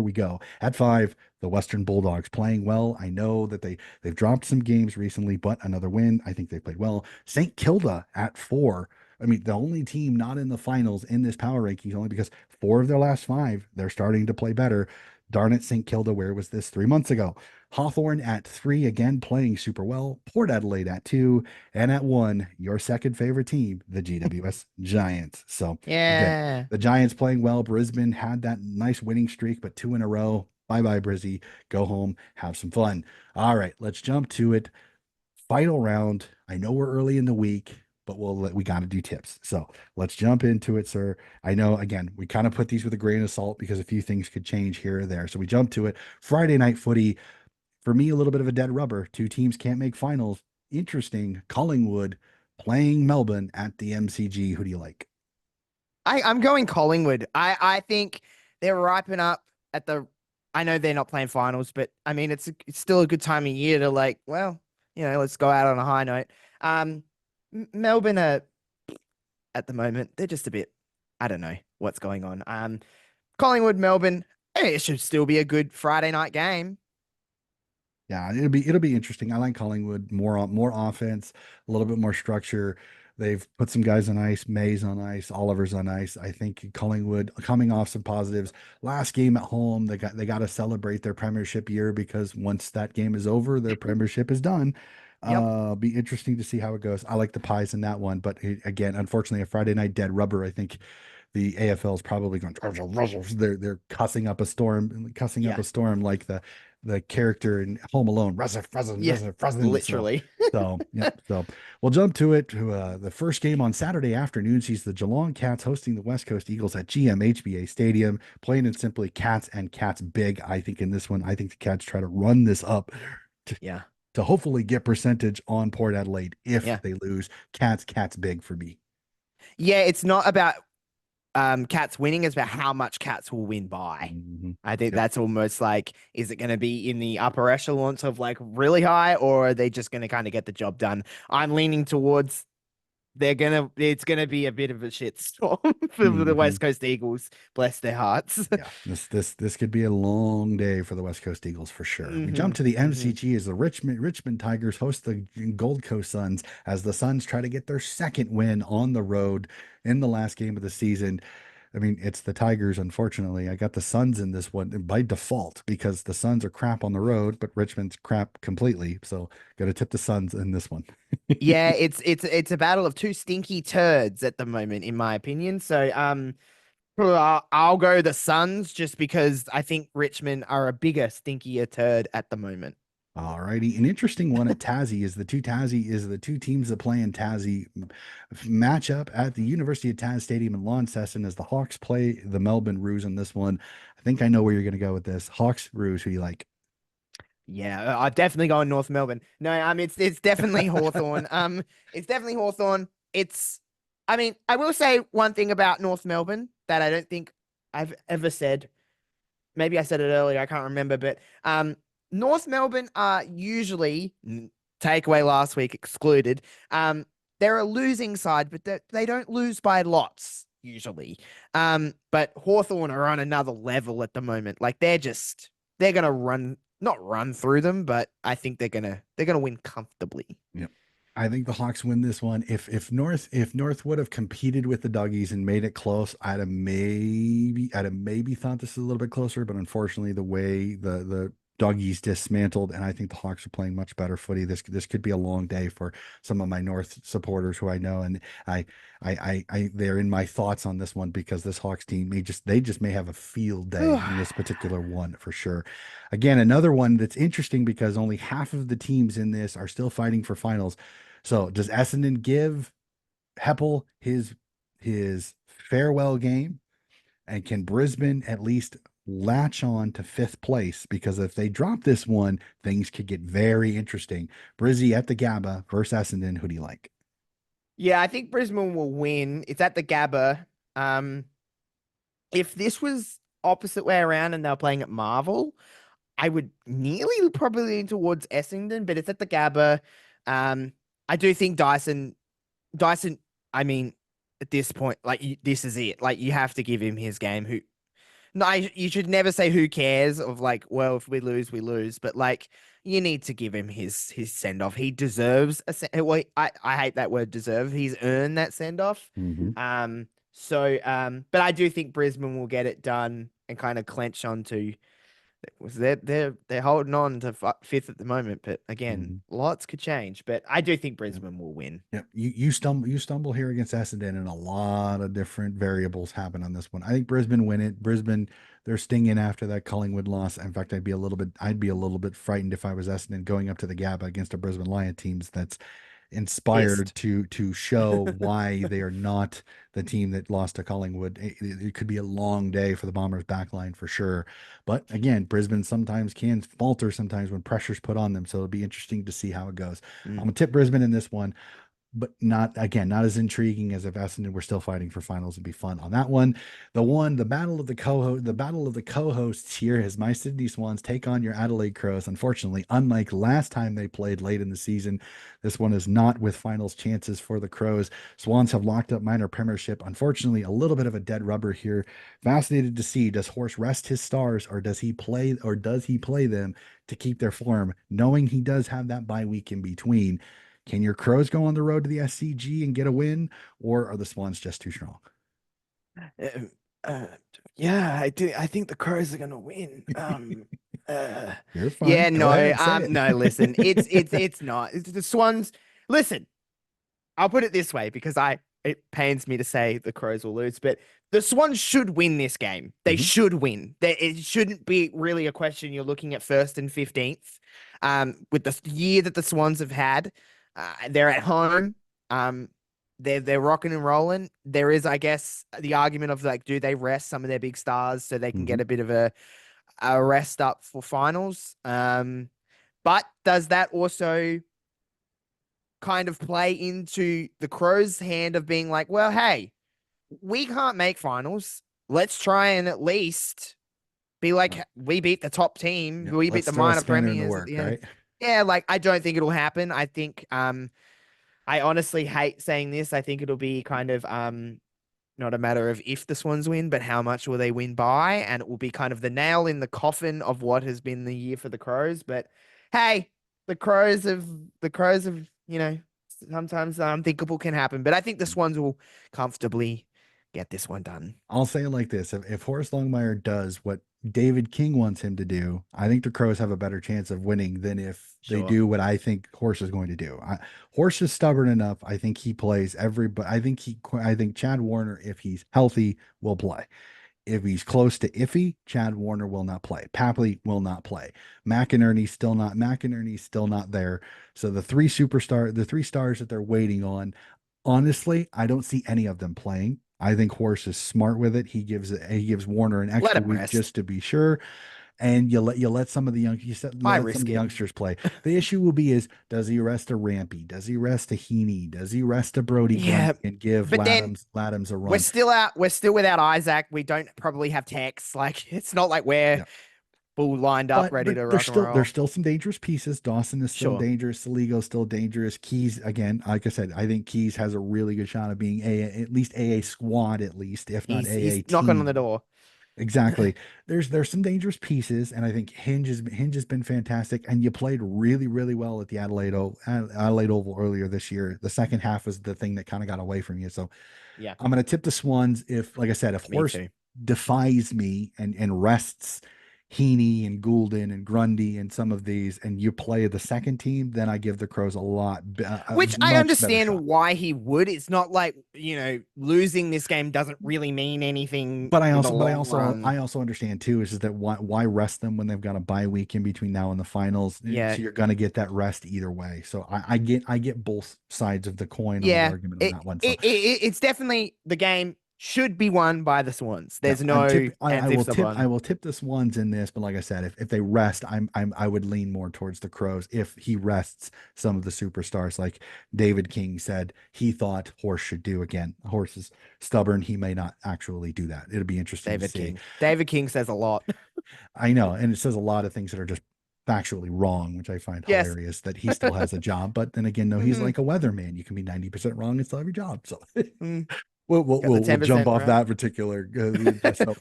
we go. At 5, the Western Bulldogs playing well. I know that they've dropped some games recently, but another win. I think they played well. St. Kilda at 4. I mean, the only team not in the finals in this power rankings, only because 4 of their last 5, they're starting to play better. Darn it, St. Kilda, where was this 3 months ago? Hawthorne at 3, again playing super well. Port Adelaide at 2, and at 1, your second favorite team, the GWS Giants. So again, Yeah. the Giants playing well. Brisbane had that nice winning streak, but 2 in a row. Bye bye, Brizzy. Go home, have some fun. All right, let's jump to it. Final round. I know we're early in the week, but we got to do tips. So let's jump into it, sir. I know, again, we kind of put these with a grain of salt because a few things could change here or there. So we jump to it. Friday night footy, for me, a little bit of a dead rubber. Two teams can't make finals. Interesting. Collingwood playing Melbourne at the MCG. Who do you like? I'm going Collingwood. I think they're ripen up at the. I know they're not playing finals, but I mean it's still a good time of year to like, well, let's go out on a high note. Um, Melbourne are at the moment they're just a bit. I don't know what's going on. Collingwood, Melbourne. It should still be a good Friday night game. Yeah, it'll be interesting. I like Collingwood more offense, a little bit more structure. They've put some guys on ice, Mays on ice, Oliver's on ice. I think Collingwood coming off some positives. Last game at home, they got to celebrate their premiership year because once that game is over, their premiership is done. Yep. Be interesting to see how it goes. I like the Pies in that one, but again, unfortunately, a Friday night dead rubber. I think the AFL is probably going. They're cussing up a storm, Yeah. like the character in Home Alone, Yeah. Frozen. So, Literally. yeah. So we'll jump to it. To the first game on Saturday afternoon sees the Geelong Cats hosting the West Coast Eagles at GMHBA Stadium. Plain and simply, Cats and Cats big. I think in this one, I think the Cats try to run this up to, Yeah. to hopefully get percentage on Port Adelaide if Yeah. they lose. Cats big for me. Yeah. It's not about Cats winning, it's about how much Cats will win by. Mm-hmm. I think Yep. that's almost like, is it going to be in the upper echelons of like really high, or are they just going to kind of get the job done? I'm leaning towards it's gonna be a bit of a shitstorm for the Mm-hmm. West Coast Eagles. Bless their hearts. Yeah, this could be a long day for the West Coast Eagles for sure. We jump Hmm. to the Hmm. MCG as the Richmond Tigers host the Gold Coast Suns as the Suns try to get their second win on the road in the last game of the season. I mean, it's the Tigers, unfortunately. I got the Suns in this one by default because the Suns are crap on the road, but Richmond's crap completely. So got to tip the Suns in this one. Yeah, it's a battle of two stinky turds at the moment, in my opinion. So I'll go the Suns just because I think Richmond are a bigger, stinkier turd at the moment. All righty. An interesting one at Tassie is the two teams that play in Tassie match up at the University of Taz Stadium in Launceston as the Hawks play the Melbourne Roos in this one. I think I know where you're going to go with this. Hawks Roos, who you like? Yeah, I'm definitely going North Melbourne. No, it's definitely Hawthorn. It's definitely Hawthorn. I mean, I will say one thing about North Melbourne that I don't think I've ever said. Maybe I said it earlier, I can't remember, but North Melbourne are usually takeaway last week excluded. They're a losing side, but they don't lose by lots usually. But Hawthorn are on another level at the moment. Like they're gonna run not run through them, but I think they're gonna win comfortably. Yep. I think the Hawks win this one. If North would have competed with the Doggies and made it close, I'd have maybe thought this is a little bit closer, but unfortunately the way the Doggies dismantled, and I think the Hawks are playing much better footy. This could be a long day for some of my North supporters who I know, and they're in my thoughts on this one because this Hawks team they just may have a field day in this particular one for sure. Again, another one that's interesting because only half of the teams in this are still fighting for finals. So does Essendon give Heppel his farewell game? And can Brisbane at least latch on to fifth place? Because if they drop this one, things could get very interesting. Brizzy at the Gabba versus Essendon. Who do you like? Yeah, I think Brisbane will win. It's at the Gabba. Um, if this was opposite way around and they were playing at Marvel, I would nearly probably lean towards Essendon, but it's at the Gabba. Um, I do think Dyson, I mean, at this point, like this is it. Like you have to give him his game. No, you should never say who cares of like, well, if we lose, we lose. But like, you need to give him his send off. He deserves well, I hate that word deserve. He's earned that send off. Mm-hmm. But I do think Brisbane will get it done and kind of clench onto. they're holding on to fifth at the moment, but again, Mhm. lots could change. But I do think Yep. Brisbane will win. Yep. You stumble here against Essendon, and a lot of different variables happen on this one. I think Brisbane win it. Brisbane, they're stinging after that Collingwood loss. In fact, I'd be a little bit frightened if I was Essendon going up to the Gabba against a Brisbane Lion teams that's inspired Pissed. to show why they are not the team that lost to Collingwood. It could be a long day for the Bombers backline for sure. But again, Brisbane sometimes can falter sometimes when pressure's put on them. So it'll be interesting to see how it goes. I'm Mm. gonna tip Brisbane in this one, but not as intriguing as if Essendon were still fighting for finals. Would be fun on that one. The battle of the co-hosts here is my Sydney Swans take on your Adelaide Crows. Unfortunately, unlike last time they played late in the season, this one is not with finals chances for the Crows. Swans have locked up minor premiership. Unfortunately, a little bit of a dead rubber here. Fascinated to see, does Horse rest his stars, or does he play them to keep their form, knowing he does have that bye week in between? Can your Crows go on the road to the SCG and get a win, or are the Swans just too strong? Uh, uh, yeah, I do. I think the Crows are gonna win. Uh, You're fine. yeah, Go no, ahead, say no. Listen, it's it. it's not. It's the Swans. Listen, I'll put it this way because it pains me to say the Crows will lose, but the Swans should win this game. They Mhm, should win. It shouldn't be really a question. You're looking at first and 15th. With the year that the Swans have had, they're at home. Um, they're rocking and rolling. There is, I guess, the argument of like, do they rest some of their big stars so they can mhm. get a bit of a rest up for finals? But does that also kind of play into the Crows' hand of being like, well, hey, we can't make finals. Let's try and at least be Uh, like, we beat the top team. Yep. We beat Let's the throw a minor spanner in the premiers at work, the end. right? Yeah, like I don't think it'll happen. I think I honestly hate saying this. I think it'll be kind of not a matter of if the Swans win, but how much will they win by? And it will be kind of the nail in the coffin of what has been the year for the Crows. But hey, the Crows have, sometimes the unthinkable can happen. But I think the Swans will comfortably get this one done. I'll say it like this: if Horace Longmire does what David King wants him to do, I think the Crows have a better chance of winning than if they Sure. do what I think Horse is going to do. Horse is stubborn enough. I think he plays every, but I think Chad Warner, if he's healthy, will play. If he's close to iffy, Chad Warner will not play. Papley will not play. McInerney's still not there. So the three stars that they're waiting on, honestly, I don't see any of them playing. I think Horse is smart with it. He gives Warner an Let extra him week rest. just to be sure, and you let some of the young you said you Why let some of risk the it? youngsters play. The issue will be is, does he rest a Rampy? Does he rest a Heaney? Does he rest a Brody Yeah. Grundy and give But then Ladhams a we're run? still out. We're still without Isaac. We don't probably have Tex. Like it's not like we're Yeah. full lined up, But ready but to there's rock and still there's roll. still some dangerous pieces. Dawson is still Sure. dangerous. Saligo's still dangerous. Keys, again, like I said, I think Keys has a really good shot of being at least AA squad, at least if not He's AA knocking on the team. door. Exactly. There's some dangerous pieces, and I think Hinge has been fantastic. And you played really really well at the Adelaide Oval earlier this year. The second half was the thing that kind of got away from you. So Yeah, I'm going to tip the Swans if, like I said, if me Horse too. defies me and rests Heaney and Goulden and Grundy and some of these, and you play the second team, then I give the Crows a Which I much better shot. understand why he would. It's not like, losing this game doesn't really mean anything But I in the also, but I long also, run. I also understand too is that why rest them when they've got a bye week in between now and the finals? Yeah. So you're going to get that rest either way. So I get both sides of the coin on the Yeah. argument on It, that one. So it, it it's definitely the game should be won by the Swans. yeah, There's no I ands will ifs or tip I bun. will tip this ones in this, but like I said, if they rest, I would lean more towards the Crows if he rests some of the superstars, like David King said he thought Horse should do. Again, Horse is stubborn. He may not actually do that. It'll be interesting to David see. King. David King says a lot. I know, and it says a lot of things that are just factually wrong, which I find Yes. hilarious that he still has a job. But then again, no, he's Mhm. like a weatherman. You can be 90% wrong and still have your job. So Mm. Got the We'll jump 10% off right. that particular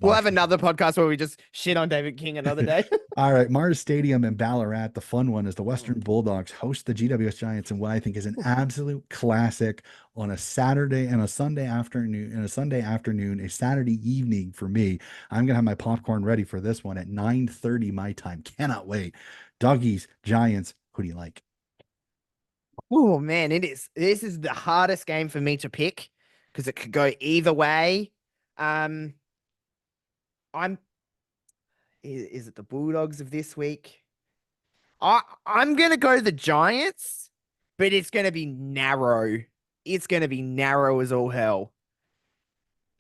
We'll have soapbox. another podcast where we just shit on David King another day. All right, Mars Stadium in Ballarat. The fun one is the Mm. Western Bulldogs host the GWS Giants in what I think is an absolute classic on a Saturday and a Sunday afternoon, a Saturday evening for me. I'm gonna have my popcorn ready for this one at 9:30 my time. Cannot wait. Doggies, Giants. Who do you like? Oh man, it is. This is the hardest game for me to pick because it could go either way. Um, I'm. Is it the Bulldogs of this week? I'm gonna go the Giants, but it's gonna be narrow. It's gonna be narrow as all hell.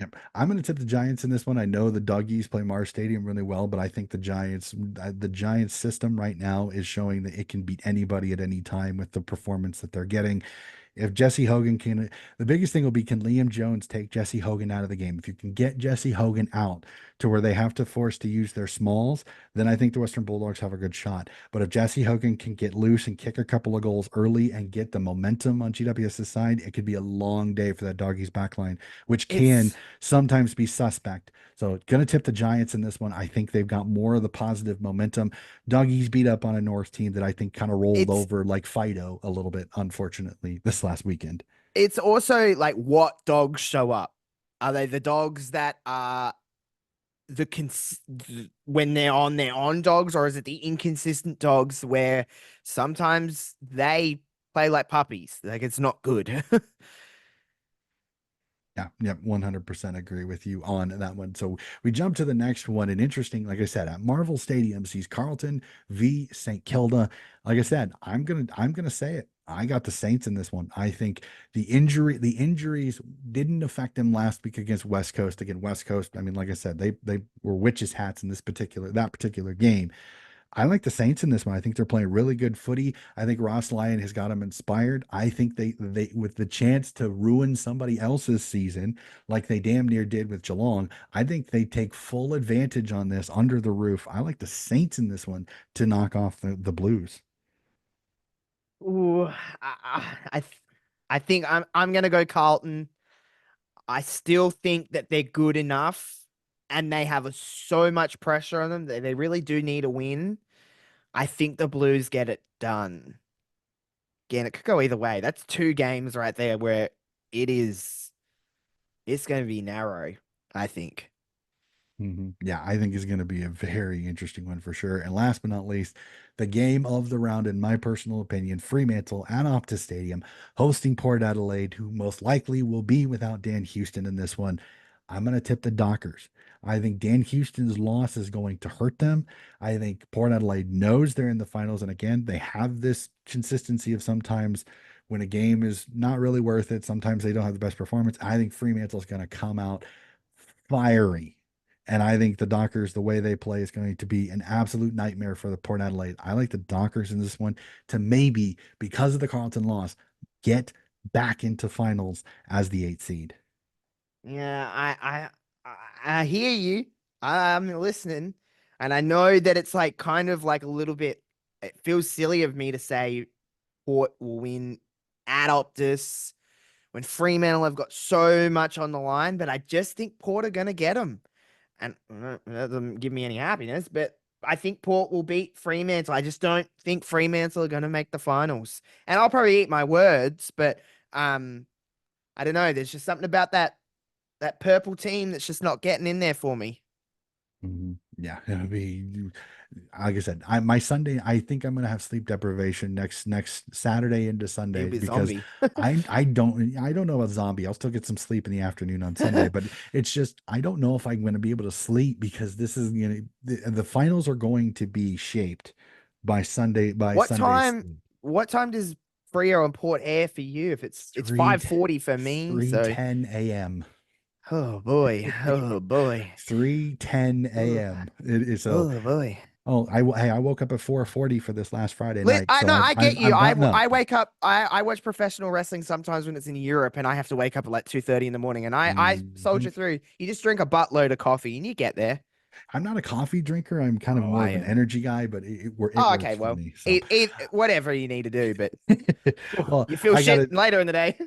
Yep. I'm going to tip the Giants in this one. I know the Doggies play Mars Stadium really well, but I think the Giants system right now is showing that it can beat anybody at any time with the performance that they're getting. If Jesse Hogan can, the biggest thing will be, can Liam Jones take Jesse Hogan out of the game? If you can get Jesse Hogan out to where they have to force to use their smalls, then I think the Western Bulldogs have a good shot. But if Jesse Hogan can get loose and kick a couple of goals early and get the momentum on GWS's side, it could be a long day for that doggies backline, which can It's sometimes be suspect. So gonna tip the Giants in this one. I think they've got more of the positive momentum. Doggies beat up on a North team that I think kind of rolled it's over like Fido a little bit, unfortunately, this last weekend. it's also like what dogs show up. Are they the dogs that are when they're on dogs, or is it the inconsistent dogs where sometimes they play like puppies? Like it's not good. Yeah, yeah, 100% agree with you on that one. So we jump to the next one. And interesting, like I said, at Marvel Stadium sees Carlton v St. Kilda. Like I said, I'm gonna say it. I got the Saints in this one. I think the injuries didn't affect them last week against West Coast. Again, West Coast, I mean, like I said, they were witches hats in that particular game. I like the Saints in this one. I think they're playing really good footy. I think Ross Lyon has got them inspired. I think they with the chance to ruin somebody else's season, like they damn near did with Geelong, I think they take full advantage on this under the roof. I like the Saints in this one to knock off the Blues. Ooh, I think I'm gonna go Carlton. I still think that they're good enough, and they have so much pressure on them. They really do need a win. I think the Blues get it done. Again, it could go either way. That's two games right there where it is. It's going to be narrow, I think. Yeah, I think is going to be a very interesting one for sure. And last but not least, the game of the round, in my personal opinion, Fremantle at Optus Stadium, hosting Port Adelaide, who most likely will be without Dan Houston in this one. I'm going to tip the Dockers. I think Dan Houston's loss is going to hurt them. I think Port Adelaide knows they're in the finals. And again, they have this consistency of sometimes when a game is not really worth it, sometimes they don't have the best performance. I think Fremantle's going to come out fiery. And I think the Dockers, the way they play, is going to be an absolute nightmare for the Port Adelaide. I like the Dockers in this one to maybe, because of the Carlton loss, get back into finals as the 8th seed. Yeah, I hear you. I'm listening, and I know that it's like kind of like a little bit. It feels silly of me to say Port will win at Optus when Fremantle have got so much on the line, but I just think Port are going to get them. And that doesn't give me any happiness, but I think Port will beat Fremantle. I just don't think Fremantle are going to make the finals. And I'll probably eat my words, but um, I don't know. There's just something about that purple team that's just not getting in there for me. Yeah, it'll be like I said. My Sunday, I think I'm gonna have sleep deprivation next Saturday into It'll Sunday be because zombie. I don't know about zombie. I'll still get some sleep in the afternoon on Sunday, but it's just I don't know if I'm gonna be able to sleep because this is the finals are going to be shaped by What Sunday's time? What time does Freo and Port air for you? If it's 3 5:40 for me, so 3:10 a.m. oh boy, oh boy, 3:10 oh, a.m. It is so. oh boy. Oh, hey, I woke up at 4:40 for this last Friday night, I so know, I've I I've get you. I've gotten I up. wake up. I watch professional wrestling sometimes when it's in Europe, and I have to wake up at like 2:30 in the morning. And I Mhm. soldier through. You just drink a buttload of coffee, and you get there. I'm not a coffee drinker. I'm kind of Oh, more I of an am. energy guy, but it Oh, works okay. for Well, me. So, whatever you need to do, but well, you feel I got shit it. later in the day.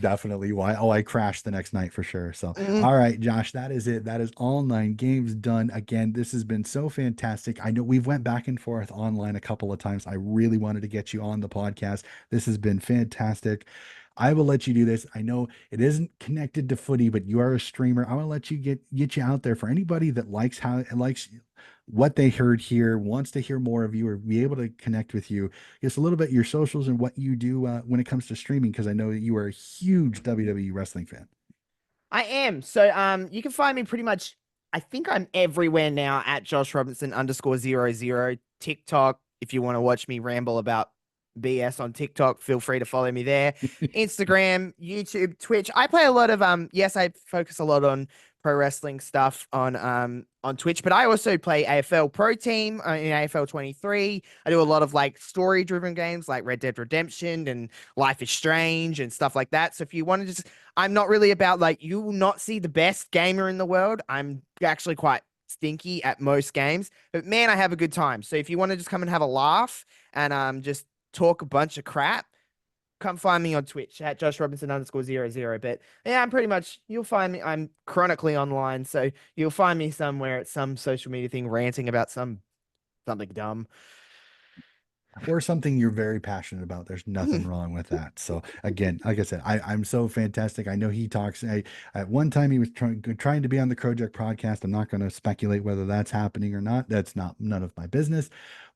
Definitely. Why? Oh, I crashed the next night for sure. So, Mm. all right, Josh, that is it. That is all 9 games done. Again, this has been so fantastic. I know we've went back and forth online a couple of times. I really wanted to get you on the podcast. This has been fantastic. I will let you do this. I know it isn't connected to footy, but you are a streamer. I want to let you get you out there for anybody that likes what they heard here, wants to hear more of you, or be able to connect with you. Just a little bit your socials and what you do when it comes to streaming, because I know that you are a huge WWE wrestling fan. I am. So you can find me pretty much, I think I'm everywhere now at Josh Robinson _00. TikTok, if you want to watch me ramble about BS on TikTok, feel free to follow me there. Instagram, YouTube, Twitch. I play a lot of yes, I focus a lot on pro wrestling stuff on Twitch, but I also play AFL Pro Team in AFL 23. I do a lot of like story driven games like Red Dead Redemption and Life is Strange and stuff like that. So if you want to just, I'm not really about like, you will not see the best gamer in the world. I'm actually quite stinky at most games, but man, I have a good time. So if you want to just come and have a laugh and just talk a bunch of crap, come find me on Twitch at Josh Robinson _00. But yeah, I'm pretty much, you'll find me, I'm chronically online. So you'll find me somewhere at some social media thing ranting about something dumb. Or something you're very passionate about. There's nothing wrong with that. So again, like I said, I'm so fantastic. I know he talks. At one time he was trying to be on the Kojak podcast. I'm not going to speculate whether that's happening or not. That's not none of my business.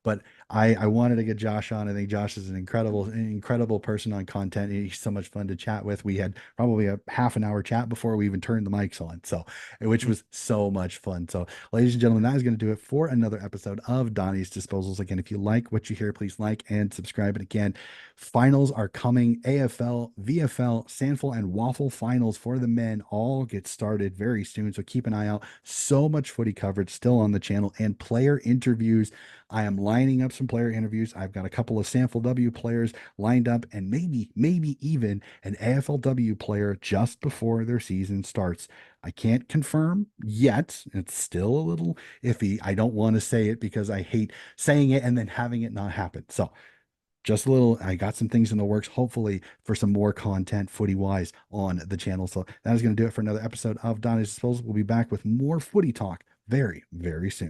But I wanted to get Josh on. I think Josh is an incredible person on content. He's so much fun to chat with. We had probably a half an hour chat before we even turned the mics on. So, which was so much fun. So, ladies and gentlemen, that is going to do it for another episode of Donnie's Disposals. Again, if you like what you hear, please like and subscribe. And again, finals are coming. AFL, VFL, Sandful, and Waffle finals for the men all get started very soon. So keep an eye out. So much footy coverage still on the channel and player interviews. I am lining up some player interviews. I've got a couple of Sample W players lined up, and maybe even an AFLW player just before their season starts. I can't confirm yet. It's still a little iffy. I don't want to say it because I hate saying it and then having it not happen. So just a little, I got some things in the works, hopefully for some more content footy wise on the channel. So that is going to do it for another episode of Donnie's Disposal. We'll be back with more footy talk very, very soon.